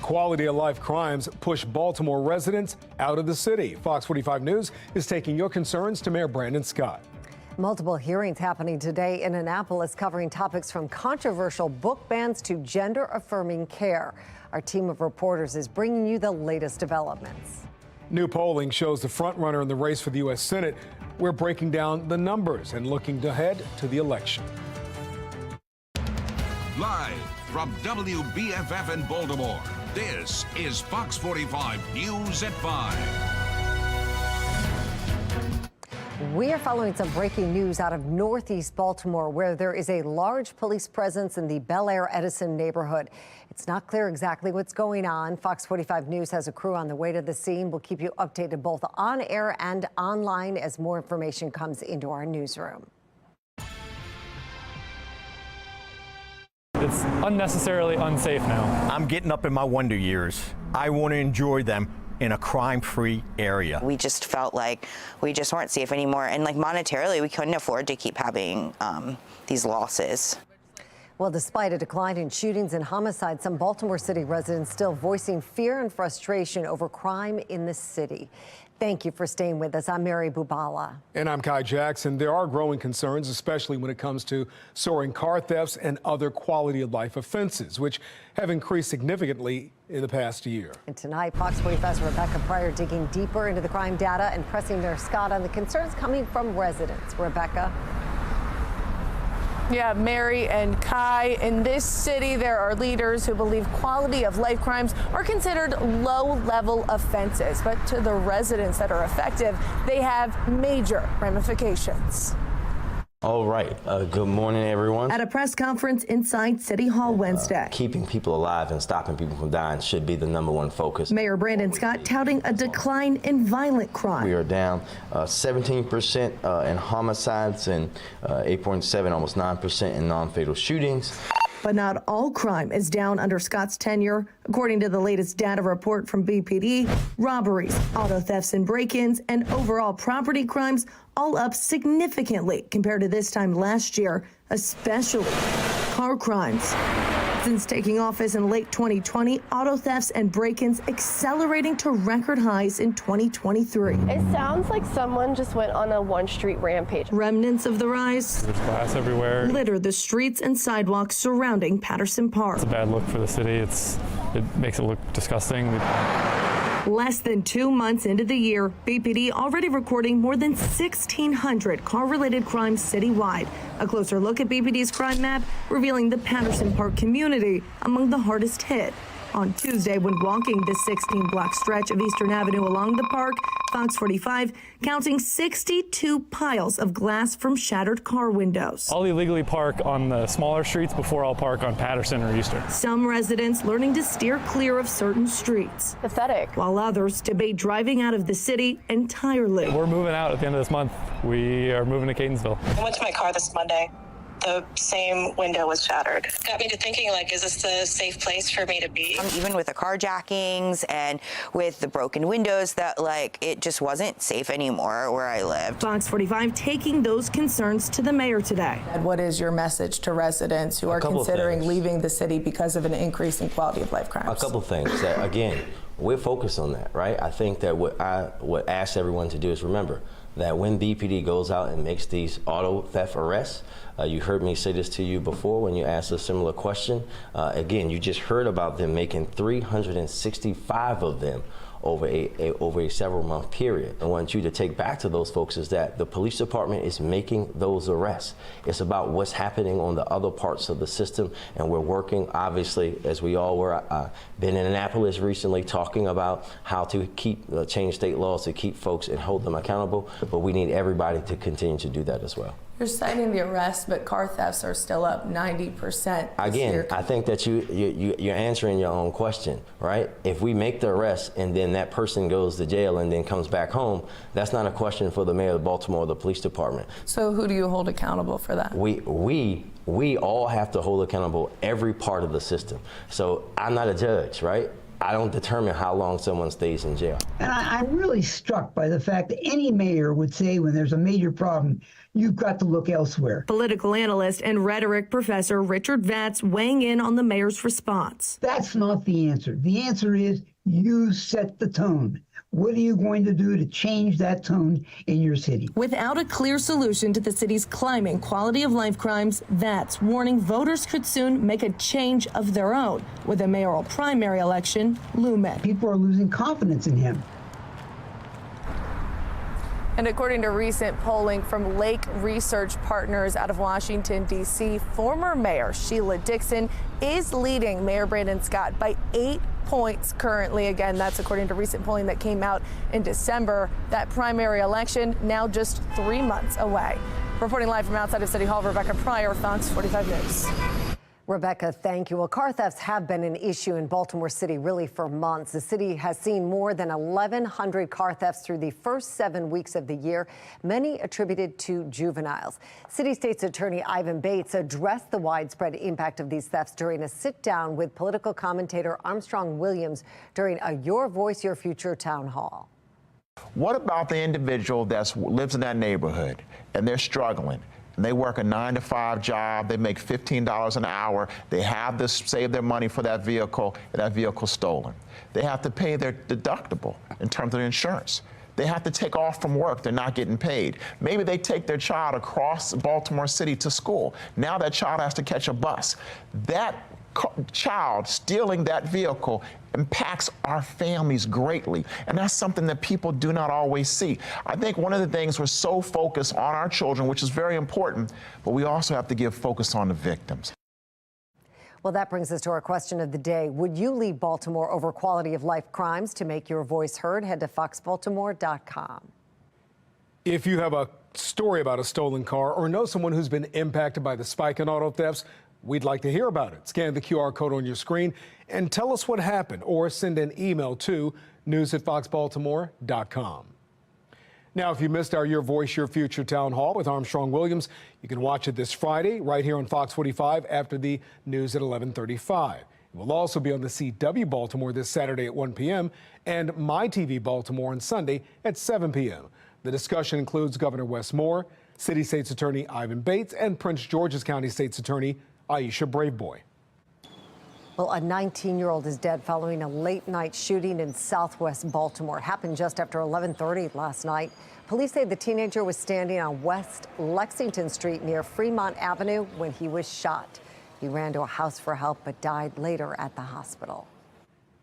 Quality of life crimes push Baltimore residents out of the city. Fox 45 News is taking your concerns to Mayor Brandon Scott. Multiple hearings happening today in Annapolis covering topics from controversial book bans to gender-affirming care. Our team of reporters is bringing you the latest developments. New polling shows the frontrunner in the race for the U.S. Senate. We're breaking down the numbers and looking ahead to the election. Live from WBFF in Baltimore, this is Fox 45 News at 5. We are following some breaking news out of Northeast Baltimore, where there is a large police presence in the Bel Air Edison neighborhood. It's not clear exactly what's going on. Fox 45 News has a crew on the way to the scene. We'll keep you updated both on air and online as more information comes into our newsroom. It's unnecessarily unsafe now. I'm getting up in my wonder years. I want to enjoy them in a crime-free area. We just felt like we just weren't safe anymore, and like monetarily we couldn't afford to keep having these losses. Well, despite a decline in shootings and homicides, some Baltimore City residents still voicing fear and frustration over crime in the city. Thank you for staying with us. I'm Mary Bubala. And I'm Kai Jackson. There are growing concerns, especially when it comes to soaring car thefts and other quality of life offenses, which have increased significantly in the past year. And tonight, Fox 45's Rebecca Pryor digging deeper into the crime data and pressing Mayor Scott on the concerns coming from residents. Rebecca. Yeah, Mary and Kai, in this city, there are leaders who believe quality of life crimes are considered low-level offenses. But to the residents that are affected, they have major ramifications. All right. Good morning, everyone. At a press conference inside City Hall Wednesday, keeping people alive and stopping people from dying should be the #1 focus. Mayor Brandon Scott touting a decline in violent crime. We are down 17% in homicides and 8.7, almost 9% in non-fatal shootings. But not all crime is down under Scott's tenure. According to the latest data report from BPD, robberies, auto thefts and break-ins, and overall property crimes all up significantly compared to this time last year, especially car crimes. Since taking office in late 2020, auto thefts and break-ins accelerating to record highs in 2023. It sounds like someone just went on a one-street rampage. Remnants of the rise. There's glass everywhere. Litter the streets and sidewalks surrounding Patterson Park. It's a bad look for the city. It makes it look disgusting. Less than 2 months into the year, BPD already recording more than 1,600 car-related crimes citywide. A closer look at BPD's crime map revealing the Patterson Park community among the hardest hit. On Tuesday, when walking the 16-block stretch of Eastern Avenue along the park, Fox 45 counting 62 piles of glass from shattered car windows. I'll illegally park on the smaller streets before I'll park on Patterson or Eastern. Some residents learning to steer clear of certain streets. Pathetic. While others debate driving out of the city entirely. We're moving out at the end of this month. We are moving to Catonsville. I went to my car this Monday. The same window was shattered. Got me to thinking, like, is this a safe place for me to be? Even with the carjackings and with the broken windows, that like it just wasn't safe anymore where I lived. Fox 45 taking those concerns to the mayor today. And what is your message to residents who are considering leaving the city because of an increase in quality of life crimes? A couple things that, again, we're focused on that, right? I think that what I would ask everyone to do is remember that when BPD goes out and makes these auto theft arrests, you heard me say this to you before when you asked a similar question. Again, you just heard about them making 365 of them over a several month period. I want you to take back to those folks is that the police department is making those arrests. It's about what's happening on the other parts of the system, and we're working, obviously, as we all were, been in Annapolis recently talking about how to change state laws to keep folks and hold them accountable, but we need everybody to continue to do that as well. You're citing the arrests, but car thefts are still up 90%. Again, I think that you're answering your own question, right? If we make the arrest and then that person goes to jail and then comes back home, that's not a question for the mayor of Baltimore or the police department. So who do you hold accountable for that? We all have to hold accountable every part of the system. So I'm not a judge, right? I don't determine how long someone stays in jail. And I'm really struck by the fact that any mayor would say when there's a major problem, you've got to look elsewhere. Political analyst and rhetoric professor Richard Vatz weighing in on the mayor's response. That's not the answer. The answer is you set the tone. What are you going to do to change that tone in your city? Without a clear solution to the city's climbing quality of life crimes, Vatz warning voters could soon make a change of their own with a mayoral primary election looming. People are losing confidence in him. And according to recent polling from Lake Research Partners out of Washington, D.C., former Mayor Sheila Dixon is leading Mayor Brandon Scott by 8 points currently. Again, that's according to recent polling that came out in December. That primary election now just 3 months away. Reporting live from outside of City Hall, Rebecca Pryor, Fox 45 News. Rebecca, thank you. Well, car thefts have been an issue in Baltimore City really for months. The city has seen more than 1,100 car thefts through the first 7 weeks of the year, many attributed to juveniles. City State's Attorney Ivan Bates addressed the widespread impact of these thefts during a sit-down with political commentator Armstrong Williams during a Your Voice, Your Future town hall. What about the individual that lives in that neighborhood and they're struggling? And they work a 9-to-5 job, they make $15 an hour, they have to save their money for that vehicle, and that vehicle's stolen. They have to pay their deductible in terms of insurance. They have to take off from work, they're not getting paid. Maybe they take their child across Baltimore City to school. Now that child has to catch a bus. That child stealing that vehicle impacts our families greatly, and that's something that people do not always see. I think one of the things, we're so focused on our children, which is very important, but we also have to give focus on the victims. Well, that brings us to our question of the day. Would you leave Baltimore over quality of life crimes? To make your voice heard, head to foxbaltimore.com. If you have a story about a stolen car or know someone who's been impacted by the spike in auto thefts, we'd like to hear about it. Scan the QR code on your screen and tell us what happened, or send an email to news@foxbaltimore.com. Now, if you missed our Your Voice, Your Future town hall with Armstrong Williams, you can watch it this Friday right here on Fox 45 after the news at 11:35. It will also be on the CW Baltimore this Saturday at 1 p.m. and MyTV Baltimore on Sunday at 7 p.m. The discussion includes Governor Wes Moore, City State's Attorney Ivan Bates, and Prince George's County State's Attorney Aisha Braveboy. Well, a 19-year-old is dead following a late-night shooting in southwest Baltimore. It happened just after 11:30 last night. Police say the teenager was standing on West Lexington Street near Fremont Avenue when he was shot. He ran to a house for help but died later at the hospital.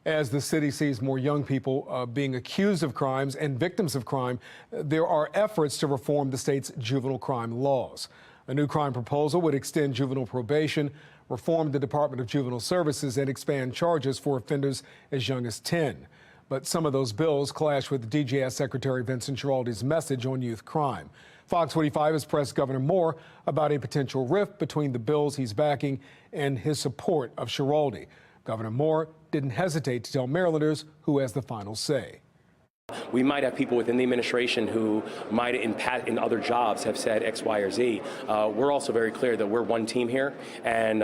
As the city sees more young people being accused of crimes and victims of crime, there are efforts to reform the state's juvenile crime laws. A new crime proposal would extend juvenile probation, reform the Department of Juvenile Services, and expand charges for offenders as young as 10. But some of those bills clash with DJS Secretary Vincent Schiraldi's message on youth crime. Fox 45 has pressed Governor Moore about a potential rift between the bills he's backing and his support of Schiraldi. Governor Moore didn't hesitate to tell Marylanders who has the final say. We might have people within the administration who might in other jobs have said X, Y, or Z. We're also very clear that we're one team here, and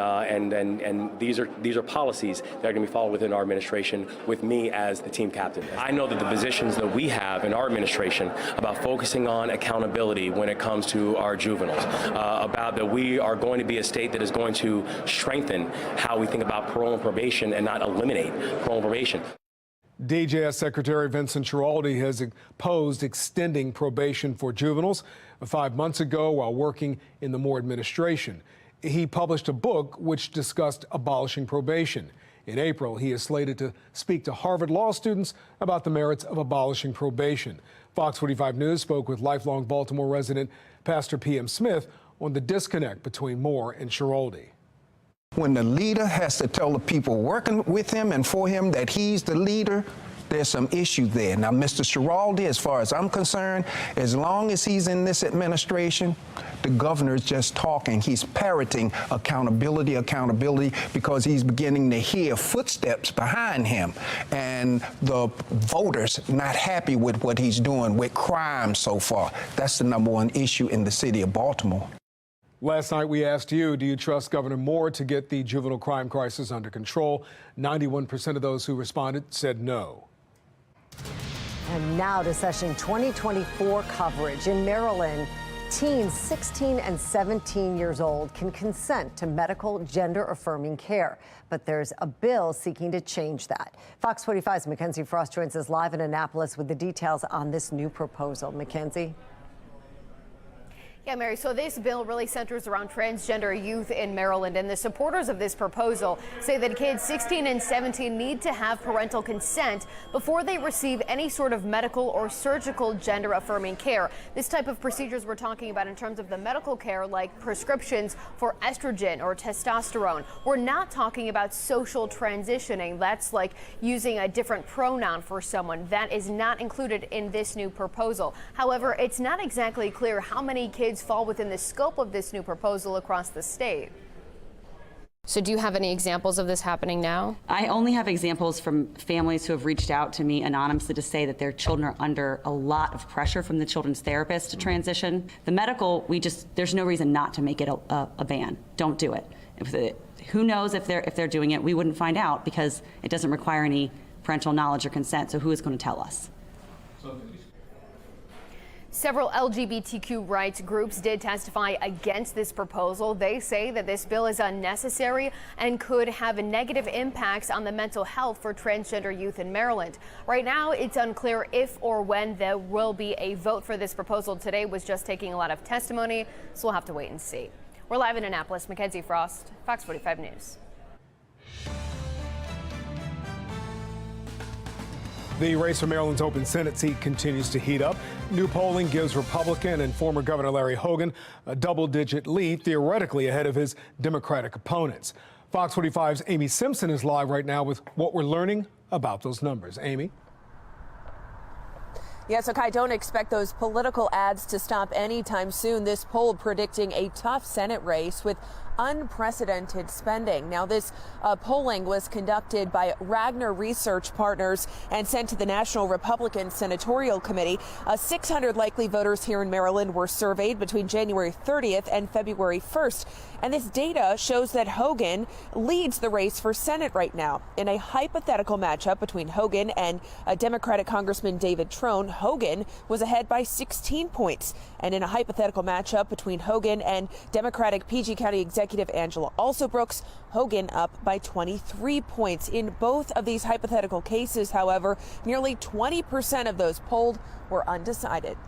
these are policies that are going to be followed within our administration with me as the team captain. I know that the positions that we have in our administration about focusing on accountability when it comes to our juveniles, about that we are going to be a state that is going to strengthen how we think about parole and probation and not eliminate parole and probation. DJS Secretary Vincent Schiraldi has opposed extending probation for juveniles. 5 months ago, while working in the Moore administration, he published a book which discussed abolishing probation. In April, he is slated to speak to Harvard law students about the merits of abolishing probation. Fox 45 News spoke with lifelong Baltimore resident Pastor P.M. Smith on the disconnect between Moore and Schiraldi. When the leader has to tell the people working with him and for him that he's the leader, there's some issue there. Now, Mr. Schiraldi, as far as I'm concerned, as long as he's in this administration, the governor is just talking. He's parroting accountability, because he's beginning to hear footsteps behind him. And the voters not happy with what he's doing with crime so far. That's the #1 issue in the city of Baltimore. Last night we asked you, do you trust Governor Moore to get the juvenile crime crisis under control? 91% of those who responded said no. And now to session 2024 coverage. In Maryland, teens 16 and 17 years old can consent to medical gender-affirming care. But there's a bill seeking to change that. Fox 45's Mackenzie Frost joins us live in Annapolis with the details on this new proposal. Mackenzie? Yeah, Mary, so this bill really centers around transgender youth in Maryland, and the supporters of this proposal say that kids 16 and 17 need to have parental consent before they receive any sort of medical or surgical gender-affirming care. This type of procedures we're talking about in terms of the medical care, like prescriptions for estrogen or testosterone. We're not talking about social transitioning. That's like using a different pronoun for someone. That is not included in this new proposal. However, it's not exactly clear how many kids fall within the scope of this new proposal across the state. So do you have any examples of this happening now? I only have examples from families who have reached out to me anonymously to say that their children are under a lot of pressure from the children's therapist to transition. The medical, there's no reason not to make it a ban. Don't do it. Who knows if they're doing it? We wouldn't find out because it doesn't require any parental knowledge or consent. So who is going to tell us? Several LGBTQ rights groups did testify against this proposal. They say that this bill is unnecessary and could have negative impacts on the mental health for transgender youth in Maryland. Right now, it's unclear if or when there will be a vote for this proposal. Today was just taking a lot of testimony, so we'll have to wait and see. We're live in Annapolis. Mackenzie Frost, Fox 45 News. The race for Maryland's open Senate seat continues to heat up. New polling gives Republican and former Governor Larry Hogan a double-digit lead, theoretically ahead of his Democratic opponents. Fox 45's Amy Simpson is live right now with what we're learning about those numbers. Amy? Yes, okay, don't expect those political ads to stop anytime soon. This poll predicting a tough Senate race with unprecedented spending. Now, this polling was conducted by Ragnar Research Partners and sent to the National Republican Senatorial Committee. 600 likely voters here in Maryland were surveyed between January 30th and February 1st. And this data shows that Hogan leads the race for Senate right now. In a hypothetical matchup between Hogan and Democratic Congressman David Trone, Hogan was ahead by 16 points. And in a hypothetical matchup between Hogan and Democratic PG County Executive Angela Alsobrooks, Hogan up by 23 points. In both of these hypothetical cases, however, nearly 20% of those polled were undecided.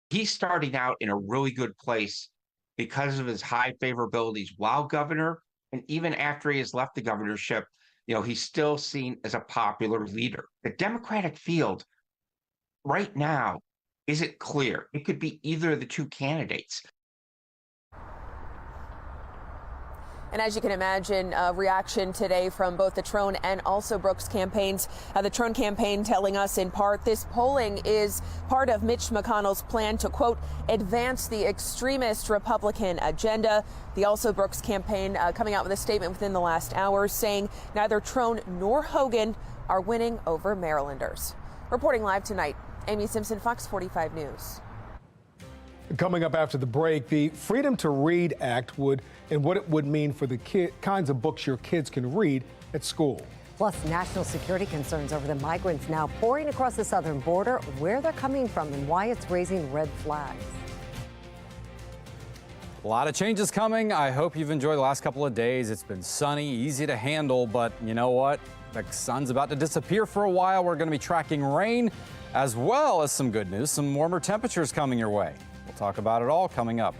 He's starting out in a really good place because of his high favorabilities while governor, and even after he has left the governorship, he's still seen as a popular leader. The Democratic field right now isn't clear. It could be either of the two candidates. And as you can imagine, reaction today from both the Trone and Alsobrooks campaigns. The Trone campaign telling us in part this polling is part of Mitch McConnell's plan to, quote, advance the extremist Republican agenda. The Alsobrooks campaign coming out with a statement within the last hour saying neither Trone nor Hogan are winning over Marylanders. Reporting live tonight, Amy Simpson, Fox 45 News. Coming up after the break, the Freedom to Read Act and what it would mean for the kinds of books your kids can read at school. Plus, national security concerns over the migrants now pouring across the southern border, where they're coming from and why it's raising red flags. A lot of changes coming. I hope you've enjoyed the last couple of days. It's been sunny, easy to handle, but you know what? The sun's about to disappear for a while. We're going to be tracking rain as well as some good news, some warmer temperatures coming your way. We'll talk about it all coming up.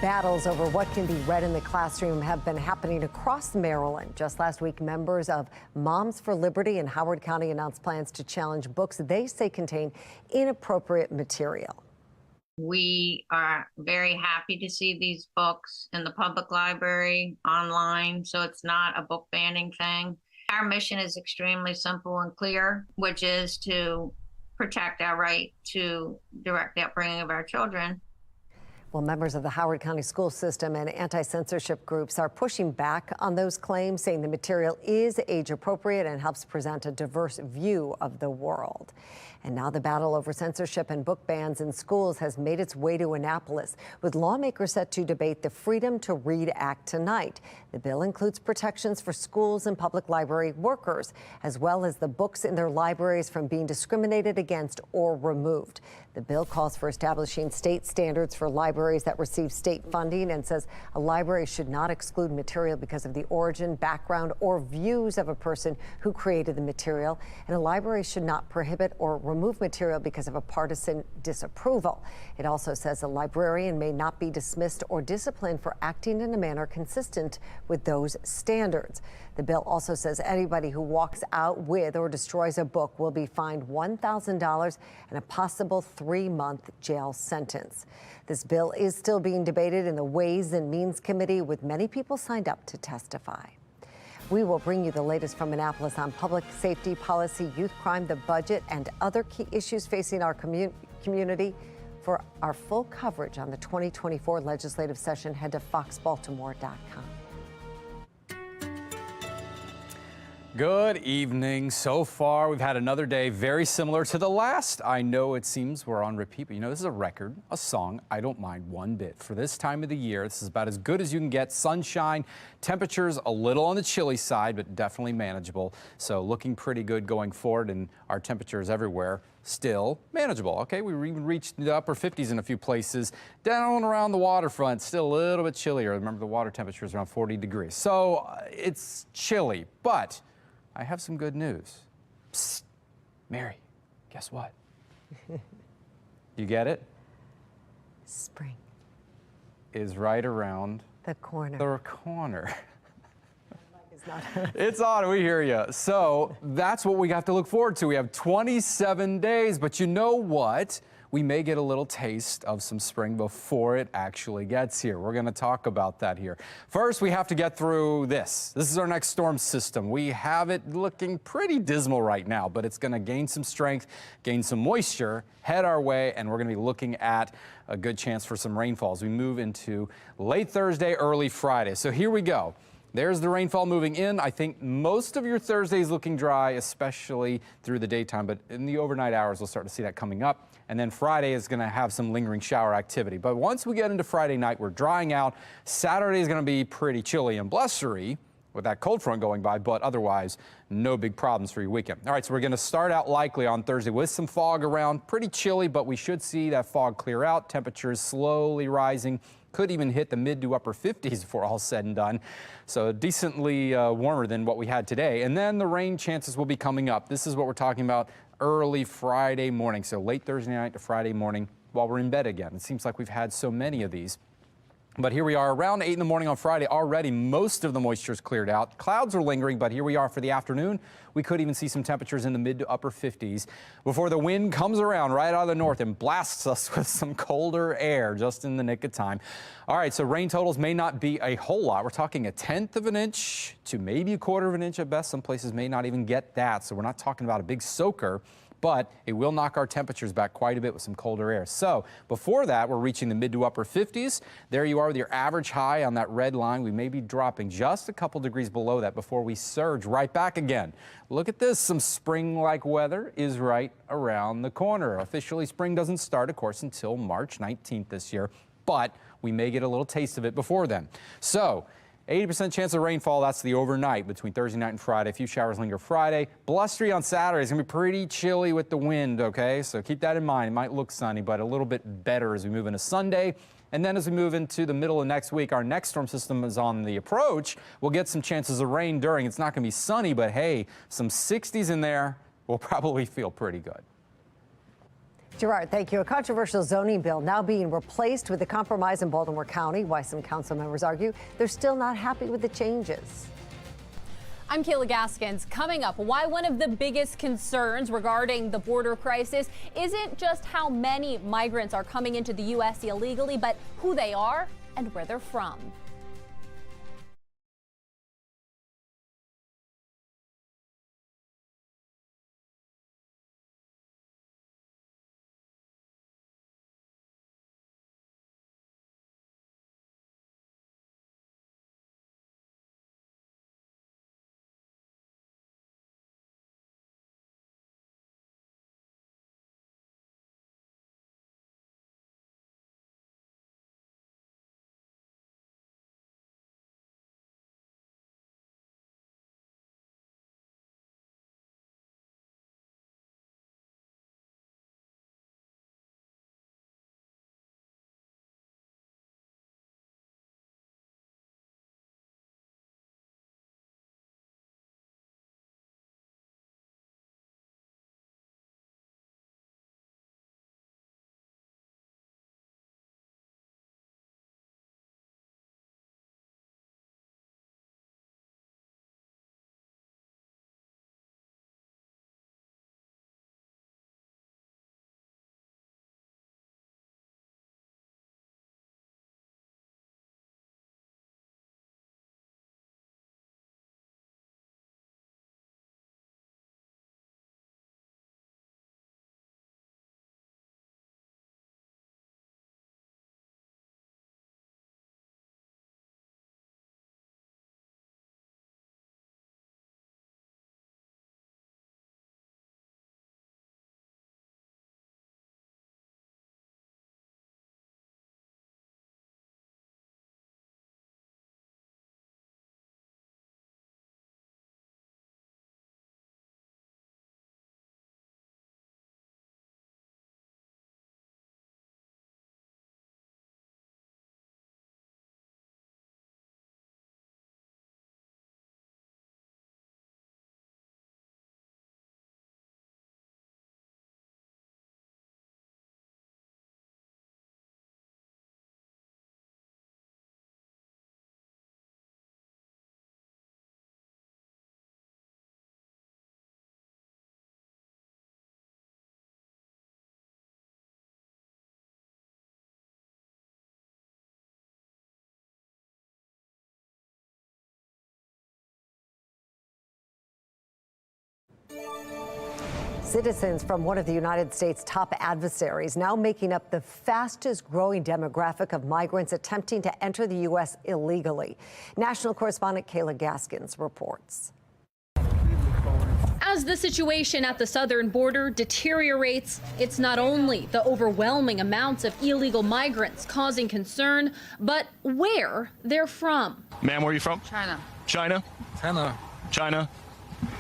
Battles over what can be read in the classroom have been happening across Maryland. Just last week, members of Moms for Liberty in Howard County announced plans to challenge books they say contain inappropriate material. We are very happy to see these books in the public library, online, so it's not a book banning thing. Our mission is extremely simple and clear, which is to protect our right to direct the upbringing of our children. Well, members of the Howard County school system and anti-censorship groups are pushing back on those claims, saying the material is age appropriate and helps present a diverse view of the world. And now the battle over censorship and book bans in schools has made its way to Annapolis, with lawmakers set to debate the Freedom to Read Act tonight. The bill includes protections for schools and public library workers, as well as the books in their libraries from being discriminated against or removed. The bill calls for establishing state standards for libraries that receive state funding and says a library should not exclude material because of the origin, background, or views of a person who created the material. And a library should not prohibit or remove material because of a partisan disapproval. It also says a librarian may not be dismissed or disciplined for acting in a manner consistent with those standards. The bill also says anybody who walks out with or destroys a book will be fined $1,000 and a possible 3-month jail sentence. This bill is still being debated in the Ways and Means Committee, with many people signed up to testify. We will bring you the latest from Annapolis on public safety policy, youth crime, the budget, and other key issues facing our community. For our full coverage on the 2024 legislative session, head to foxbaltimore.com. Good evening. So far, we've had another day very similar to the last. I know it seems we're on repeat, but you know, this is a record, a song I don't mind one bit. For this time of the year, this is about as good as you can get. Sunshine, temperatures a little on the chilly side, but definitely manageable. So looking pretty good going forward, and our temperatures everywhere still manageable. Okay, we even reached the upper 50s in a few places. Down around the waterfront, still a little bit chillier. Remember, the water temperature is around 40 degrees. So it's chilly, but I have some good news. Psst, Mary, guess what? You get it? Spring is right around the corner. It's on, we hear you. So that's what we have to look forward to. We have 27 days, but you know what? We may get a little taste of some spring before it actually gets here. We're going to talk about that here. First, we have to get through this. This is our next storm system. We have it looking pretty dismal right now, but it's going to gain some strength, gain some moisture, head our way, and we're going to be looking at a good chance for some rainfall as we move into late Thursday, early Friday. So here we go. There's the rainfall moving in. I think most of your Thursday is looking dry, especially through the daytime, but in the overnight hours, we'll start to see that coming up. And then Friday is going to have some lingering shower activity. But once we get into Friday night, we're drying out. Saturday is going to be pretty chilly and blustery with that cold front going by, but otherwise, no big problems for your weekend. All right, so we're going to start out likely on Thursday with some fog around. Pretty chilly, but we should see that fog clear out. Temperatures slowly rising. Could even hit the mid to upper 50s before all said and done. So decently warmer than what we had today. And then the rain chances will be coming up. This is what we're talking about early Friday morning. So late Thursday night to Friday morning while we're in bed again. It seems like we've had so many of these. But here we are around 8 in the morning on Friday. Already most of the moisture is cleared out. Clouds are lingering, but here we are for the afternoon. We could even see some temperatures in the mid to upper 50s before the wind comes around right out of the north and blasts us with some colder air just in the nick of time. All right, so rain totals may not be a whole lot. We're talking 1/10 of an inch to maybe 1/4 of an inch at best. Some places may not even get that. So we're not talking about a big soaker, but it will knock our temperatures back quite a bit with some colder air. So before that, we're reaching the mid to upper 50s. There you are with your average high on that red line. We may be dropping just a couple degrees below that before we surge right back again. Look at this. Some spring-like weather is right around the corner. Officially, spring doesn't start, of course, until March 19th this year, but we may get a little taste of it before then. So 80% chance of rainfall, that's the overnight between Thursday night and Friday. A few showers linger Friday. Blustery on Saturday. It's going to be pretty chilly with the wind, okay? So keep that in mind. It might look sunny, but a little bit better as we move into Sunday. And then as we move into the middle of next week, our next storm system is on the approach. We'll get some chances of rain during. It's not going to be sunny, but hey, some 60s in there will probably feel pretty good. Gerard, thank you. A controversial zoning bill now being replaced with a compromise in Baltimore County. Why some council members argue they're still not happy with the changes. I'm Kayla Gaskins. Coming up, why one of the biggest concerns regarding the border crisis isn't just how many migrants are coming into the U.S. illegally, but who they are and where they're from. Citizens from one of the United States' top adversaries now making up the fastest growing demographic of migrants attempting to enter the U.S. illegally. National correspondent Kayla Gaskins reports. As the situation at the southern border deteriorates, it's not only the overwhelming amounts of illegal migrants causing concern, but where they're from. Ma'am, where are you from? China. China? China. China?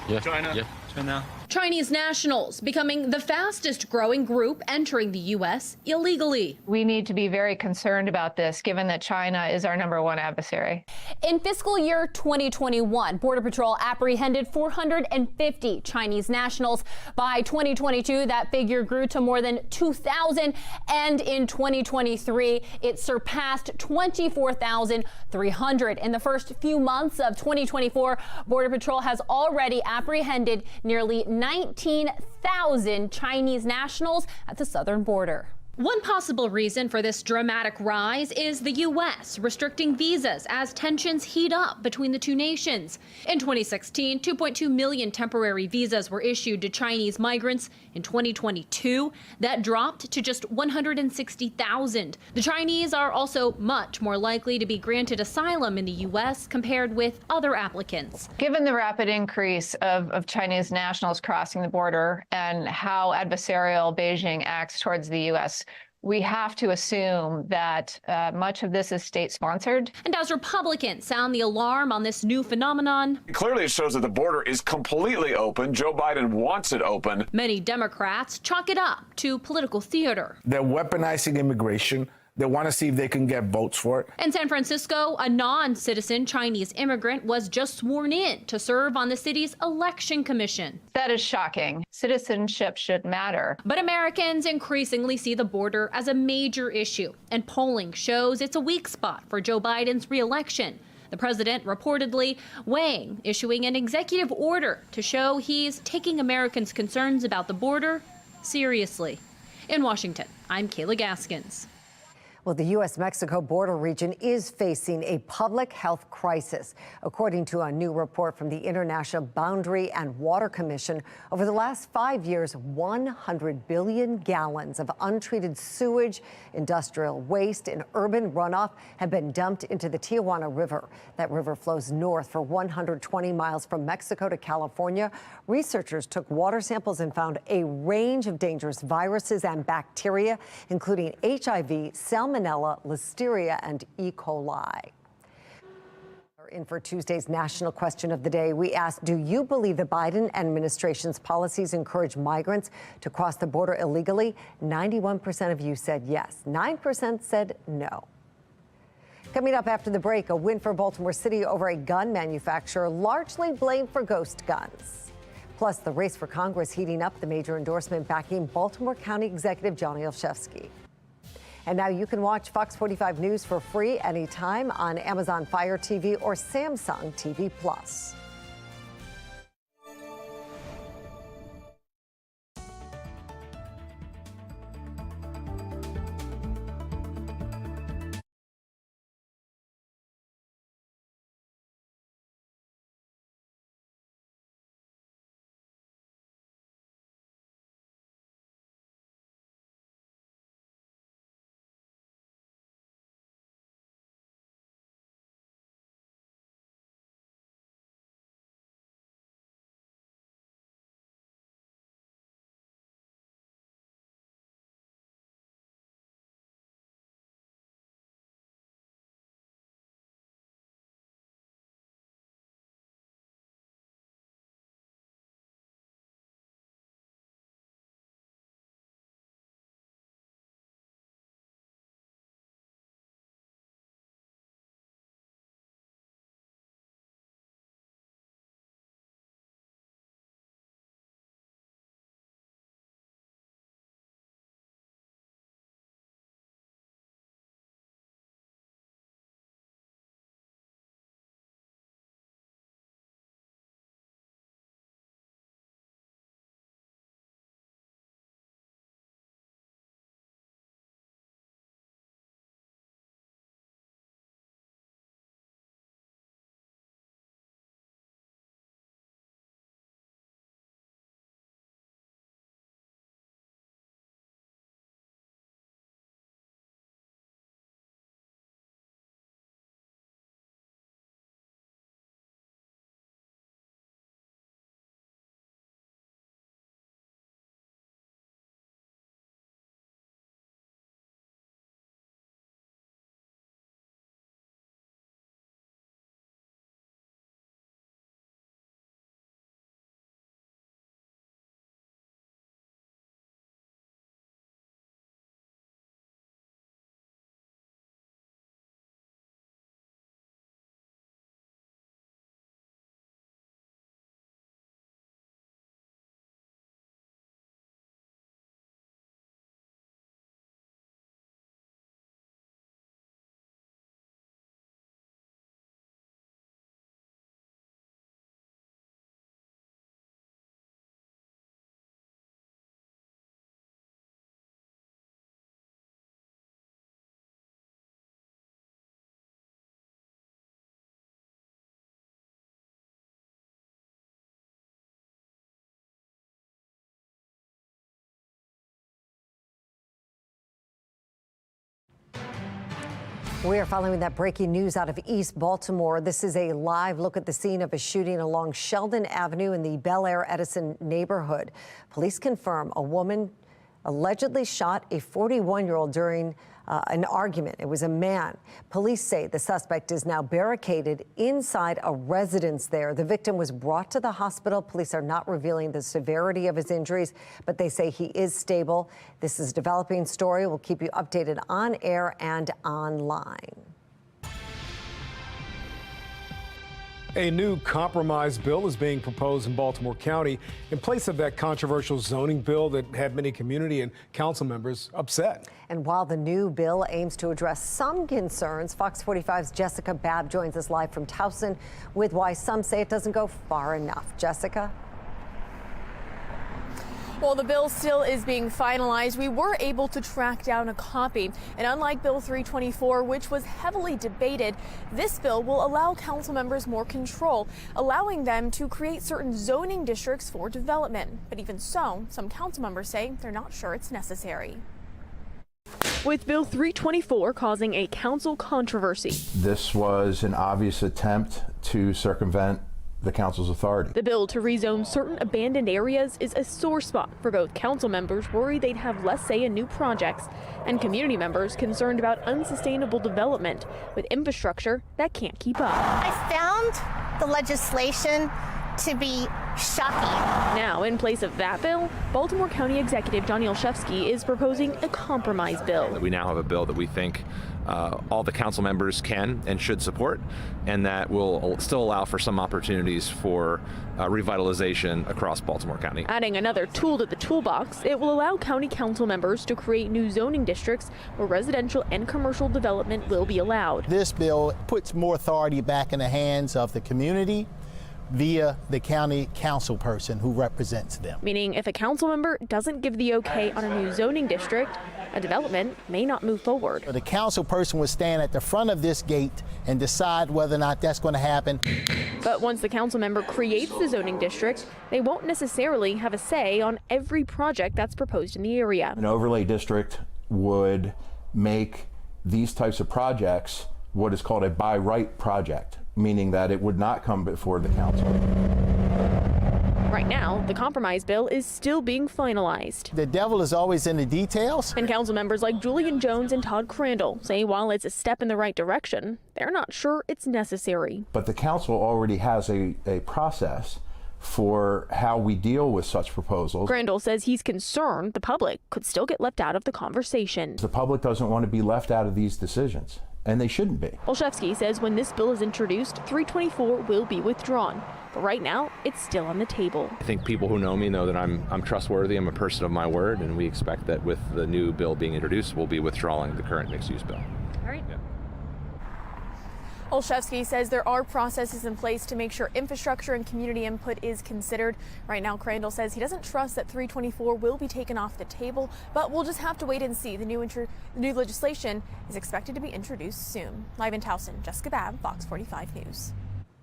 Yeah. China? Yeah. China. Chinese nationals becoming the fastest growing group entering the U.S. illegally. We need to be very concerned about this, given that China is our #1 adversary. In fiscal year 2021, Border Patrol apprehended 450 Chinese nationals. By 2022, that figure grew to more than 2,000. And in 2023, it surpassed 24,300. In the first few months of 2024, Border Patrol has already apprehended nearly 19,000 Chinese nationals at the southern border. One possible reason for this dramatic rise is the U.S. restricting visas as tensions heat up between the two nations. In 2016, 2.2 million temporary visas were issued to Chinese migrants. In 2022, that dropped to just 160,000. The Chinese are also much more likely to be granted asylum in the U.S. compared with other applicants. Given the rapid increase of Chinese nationals crossing the border and how adversarial Beijing acts towards the U.S., we have to assume that much of this is state-sponsored. And as Republicans sound the alarm on this new phenomenon, clearly it shows that the border is completely open. Joe Biden wants it open. Many Democrats chalk it up to political theater. They're weaponizing immigration They want to see if they can get votes for it. In San Francisco, a non-citizen Chinese immigrant was just sworn in to serve on the city's election commission. That is shocking. Citizenship should matter. But Americans increasingly see the border as a major issue, and polling shows it's a weak spot for Joe Biden's re-election. The president reportedly weighing issuing an executive order to show he's taking Americans' concerns about the border seriously. In Washington, I'm Kayla Gaskins. Well, the U.S.-Mexico border region is facing a public health crisis. According to a new report from the International Boundary and Water Commission, over the last 5 years, 100 billion gallons of untreated sewage, industrial waste, and urban runoff have been dumped into the Tijuana River. That river flows north for 120 miles from Mexico to California. Researchers took water samples and found a range of dangerous viruses and bacteria, including HIV, Salmonella, Listeria, and E. coli. In for Tuesday's national question of the day, we asked, do you believe the Biden administration's policies encourage migrants to cross the border illegally? 91% of you said yes. 9% said no. Coming up after the break, a win for Baltimore City over a gun manufacturer largely blamed for ghost guns. Plus, the race for Congress heating up, the major endorsement backing Baltimore County Executive Johnny Olszewski. And now you can watch Fox 45 News for free anytime on Amazon Fire TV or Samsung TV Plus. We are following that breaking news out of East Baltimore. This is a live look at the scene of a shooting along Sheldon Avenue in the Bel Air Edison neighborhood. Police confirm a woman allegedly shot a 41-year-old during an argument. It was a man. Police say the suspect is now barricaded inside a residence there. The victim was brought to the hospital. Police are not revealing the severity of his injuries, but they say he is stable. This is a developing story. We'll keep you updated on air and online. A new compromise bill is being proposed in Baltimore County in place of that controversial zoning bill that had many community and council members upset. And while the new bill aims to address some concerns, Fox 45's Jessica Babb joins us live from Towson with why some say it doesn't go far enough. Jessica? Well, the bill still is being finalized. We were able to track down a copy. And unlike Bill 324, which was heavily debated, this bill will allow council members more control, allowing them to create certain zoning districts for development. But even so, some council members say they're not sure it's necessary. With Bill 324 causing a council controversy. This was an obvious attempt to circumvent the council's authority. The bill to rezone certain abandoned areas is a sore spot for both council members worried they'd have less say in new projects and community members concerned about unsustainable development with infrastructure that can't keep up. I found the legislation to be shocking. Now, in place of that bill, Baltimore County Executive Johnny Olszewski is proposing a compromise bill. We now have a bill that we think all the council members can and should support, and that will still allow for some opportunities for revitalization across Baltimore County. Adding another tool to the toolbox, it will allow county council members to create new zoning districts where residential and commercial development will be allowed. This bill puts more authority back in the hands of the community via the county council person who represents them. Meaning if a council member doesn't give the okay on a new zoning district, a development may not move forward. The council person will stand at the front of this gate and decide whether or not that's going to happen. But once the council member creates the zoning district, they won't necessarily have a say on every project that's proposed in the area. An overlay district would make these types of projects what is called a by right project, meaning that it would not come before the council. Right now, the compromise bill is still being finalized. The devil is always in the details. And council members like Julian Jones and Todd Crandall say while it's a step in the right direction, they're not sure it's necessary. But the council already has a process for how we deal with such proposals. Crandall says he's concerned the public could still get left out of the conversation. The public doesn't want to be left out of these decisions, and they shouldn't be. Olszewski says when this bill is introduced, 324 will be withdrawn. But right now, it's still on the table. I think people who know me know that I'm trustworthy, I'm a person of my word, and we expect that with the new bill being introduced, we'll be withdrawing the current mixed-use bill. All right. Yeah. Olszewski says there are processes in place to make sure infrastructure and community input is considered. Right now, Crandall says he doesn't trust that 324 will be taken off the table, but we'll just have to wait and see. The new legislation is expected to be introduced soon. Live in Towson, Jessica Babb, Fox 45 News.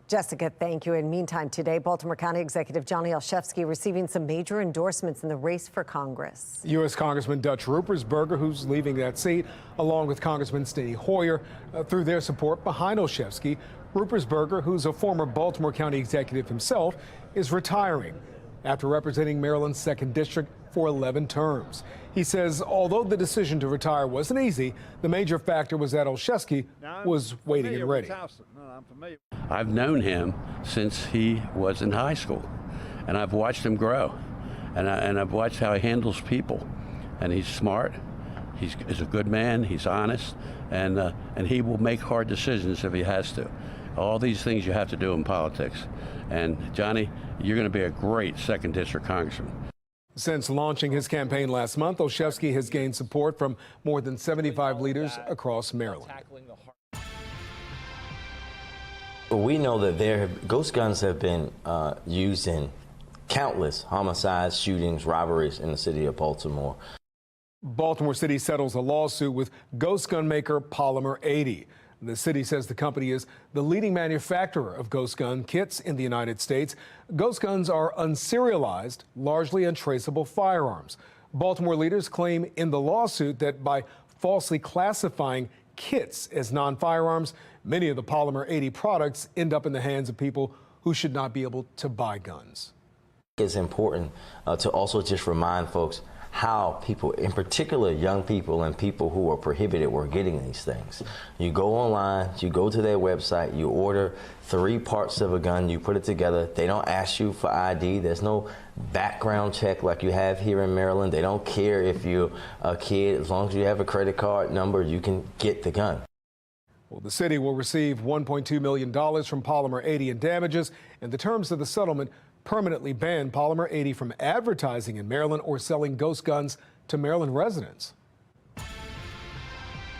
Jessica, thank you. And meantime, today, Baltimore County Executive Johnny Olszewski receiving some major endorsements in the race for Congress. U.S. Congressman Dutch Ruppersberger, who's leaving that seat, along with Congressman Steny Hoyer, through their support behind Olszewski. Ruppersberger, who's a former Baltimore County executive himself, is retiring after representing Maryland's 2nd District for 11 terms. He says although the decision to retire wasn't easy, the major factor was that Olszewski was waiting and ready. I've known him since he was in high school, and I've watched him grow, and I've watched how he handles people, and he's smart, he's a good man, he's honest, and he will make hard decisions if he has to. All these things you have to do in politics, and Johnny, you're going to be a great 2nd District Congressman. Since launching his campaign last month, Olszewski has gained support from more than 75 leaders across Maryland. We know that ghost guns have been used in countless homicides, shootings, robberies in the city of Baltimore. Baltimore City settles a lawsuit with ghost gun maker Polymer 80. The city says the company is the leading manufacturer of ghost gun kits in the United States. Ghost guns are unserialized, largely untraceable firearms. Baltimore leaders claim in the lawsuit that by falsely classifying kits as non-firearms, many of the Polymer 80 products end up in the hands of people who should not be able to buy guns. It's important to also just remind folks how people, in particular young people and people who are prohibited, were getting these things. You go online, you go to their website, you order 3 parts of a gun, you put it together. They don't ask you for ID. There's no background check like you have here in Maryland. They don't care if you're a kid. As long as you have a credit card number, you can get the gun. Well, the city will receive $1.2 million from Polymer 80 in damages, and the terms of the settlement permanently ban Polymer 80 from advertising in Maryland or selling ghost guns to Maryland residents.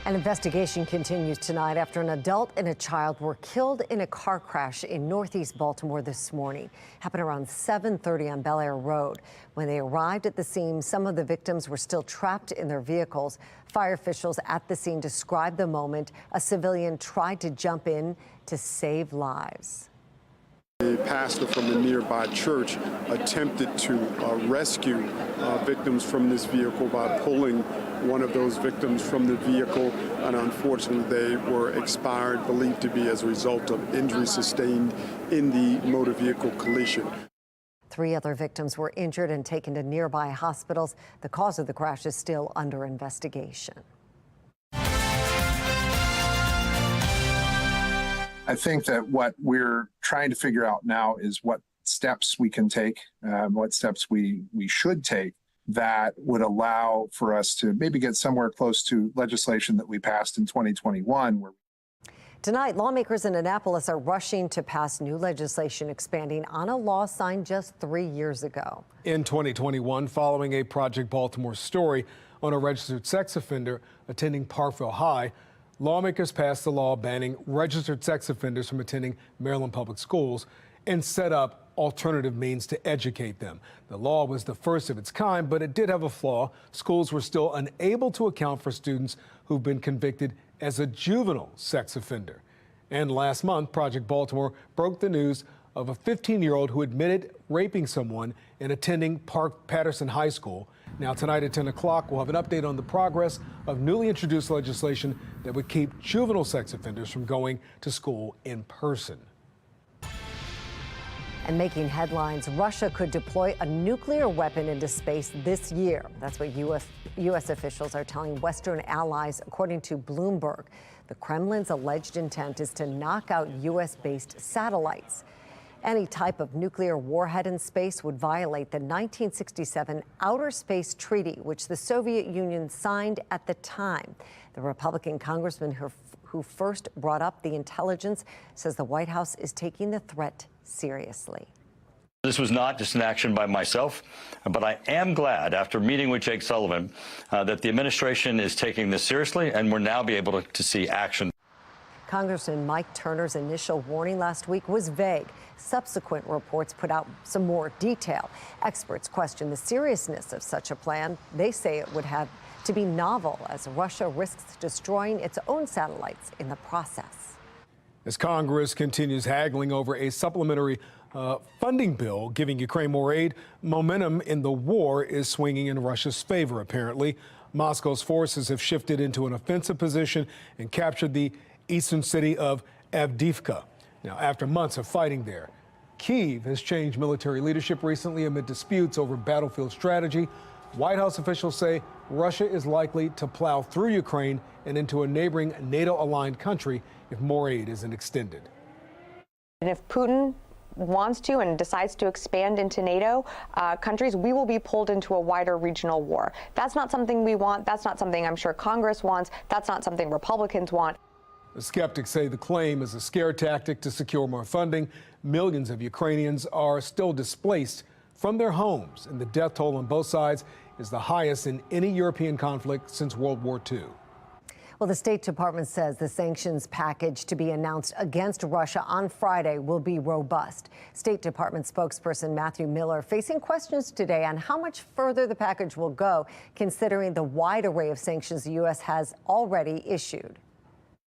An investigation continues tonight after an adult and a child were killed in a car crash in northeast Baltimore this morning. Happened around 7:30 on Bel Air Road. When they arrived at the scene, some of the victims were still trapped in their vehicles. Fire officials at the scene described the moment a civilian tried to jump in to save lives. A pastor from a nearby church attempted to rescue victims from this vehicle by pulling one of those victims from the vehicle, and unfortunately they were expired, believed to be as a result of injuries sustained in the motor vehicle collision. 3 other victims were injured and taken to nearby hospitals. The cause of the crash is still under investigation. I think that what we're trying to figure out now is what steps we can take, what steps we should take that would allow for us to maybe get somewhere close to legislation that we passed in 2021. Tonight, lawmakers in Annapolis are rushing to pass new legislation expanding on a law signed just 3 years ago. In 2021, following a Project Baltimore story on a registered sex offender attending Parkville High, lawmakers passed a law banning registered sex offenders from attending Maryland public schools and set up alternative means to educate them. The law was the first of its kind, but it did have a flaw. Schools were still unable to account for students who've been convicted as a juvenile sex offender. And last month, Project Baltimore broke the news of a 15-year-old who admitted raping someone and attending Patterson High School. Now, tonight at 10 o'clock, we'll have an update on the progress of newly introduced legislation that would keep juvenile sex offenders from going to school in person. And making headlines, Russia could deploy a nuclear weapon into space this year. That's what U.S. officials are telling Western allies, according to Bloomberg. The Kremlin's alleged intent is to knock out U.S.-based satellites. Any type of nuclear warhead in space would violate the 1967 Outer Space Treaty, which the Soviet Union signed at the time. The Republican congressman who first brought up the intelligence says the White House is taking the threat seriously. This was not just an action by myself, but I am glad, after meeting with Jake Sullivan, that the administration is taking this seriously, and we're now be able to see action. Congressman Mike Turner's initial warning last week was vague. Subsequent reports put out some more detail. Experts question the seriousness of such a plan. They say it would have to be novel, as Russia risks destroying its own satellites in the process. As Congress continues haggling over a supplementary funding bill giving Ukraine more aid, momentum in the war is swinging in Russia's favor, apparently. Moscow's forces have shifted into an offensive position and captured the eastern city of Avdiivka. Now, after months of fighting there, Kyiv has changed military leadership recently amid disputes over battlefield strategy. White House officials say Russia is likely to plow through Ukraine and into a neighboring NATO-aligned country if more aid isn't extended. And if Putin wants to and decides to expand into NATO countries, we will be pulled into a wider regional war. That's not something we want. That's not something I'm sure Congress wants. That's not something Republicans want. The skeptics say the claim is a scare tactic to secure more funding. Millions of Ukrainians are still displaced from their homes, and the death toll on both sides is the highest in any European conflict since World War II. Well, the State Department says the sanctions package to be announced against Russia on Friday will be robust. State Department spokesperson Matthew Miller facing questions today on how much further the package will go, considering the wide array of sanctions the U.S. has already issued.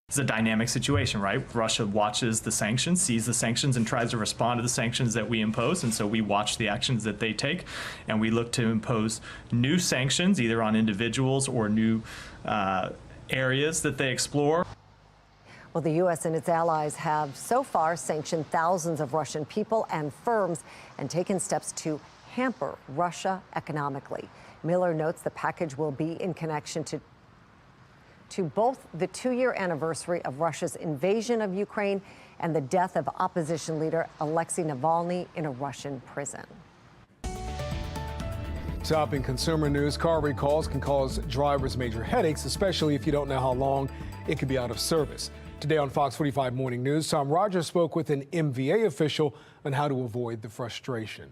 It's a dynamic situation, right? Russia watches the sanctions, sees the sanctions, and tries to respond to the sanctions that we impose. And so we watch the actions that they take, and we look to impose new sanctions, either on individuals or new areas that they explore. Well, the U.S. and its allies have so far sanctioned thousands of Russian people and firms and taken steps to hamper Russia economically. Miller notes the package will be in connection to both the 2-year anniversary of Russia's invasion of Ukraine and the death of opposition leader Alexei Navalny in a Russian prison. Top in consumer news, car recalls can cause drivers major headaches, especially if you don't know how long it could be out of service. Today on Fox 45 Morning News, Tom Rogers spoke with an MVA official on how to avoid the frustration.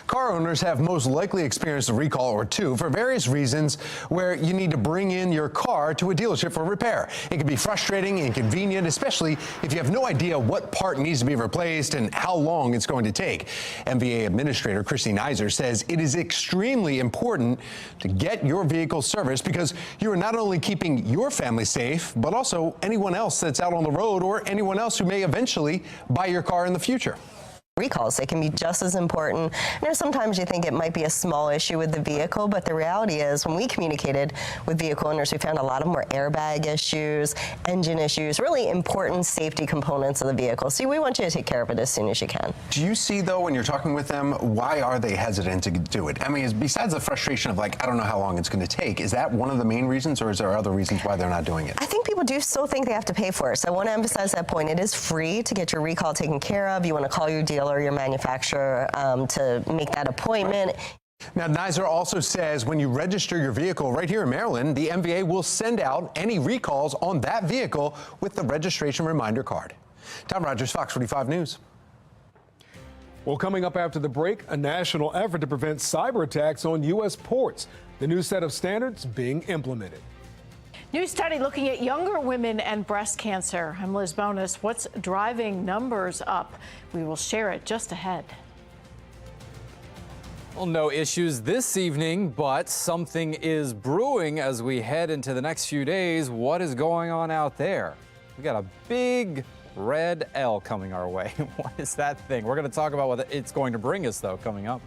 Car owners have most likely experienced a recall or two for various reasons where you need to bring in your car to a dealership for repair. It can be frustrating, inconvenient, especially if you have no idea what part needs to be replaced and how long it's going to take. MVA Administrator Christy Nizer says it is extremely important to get your vehicle serviced because you are not only keeping your family safe, but also anyone else that's out on the road or anyone else who may eventually buy your car in the future. Recalls, they can be just as important. Sometimes you think it might be a small issue with the vehicle, but the reality is when we communicated with vehicle owners, we found a lot of more airbag issues, engine issues, really important safety components of the vehicle. So we want you to take care of it as soon as you can. Do you see, though, when you're talking with them, why are they hesitant to do it? I mean, besides the frustration of, like, I don't know how long it's going to take, is that one of the main reasons, or is there other reasons why they're not doing it? I think people do still think they have to pay for it. So I want to emphasize that point. It is free to get your recall taken care of. You want to call your dealer or your manufacturer to make that appointment. Now, Nizer also says when you register your vehicle right here in Maryland, the MVA will send out any recalls on that vehicle with the registration reminder card. Tom Rogers, Fox 45 News. Well, coming up after the break, a national effort to prevent cyber attacks on U.S. ports. The new set of standards being implemented. New study looking at younger women and breast cancer. I'm Liz Bonus. What's driving numbers up? We will share it just ahead. Well, no issues this evening, but something is brewing as we head into the next few days. What is going on out there? We got a big red L coming our way. What is that thing? We're going to talk about what it's going to bring us, though, coming up.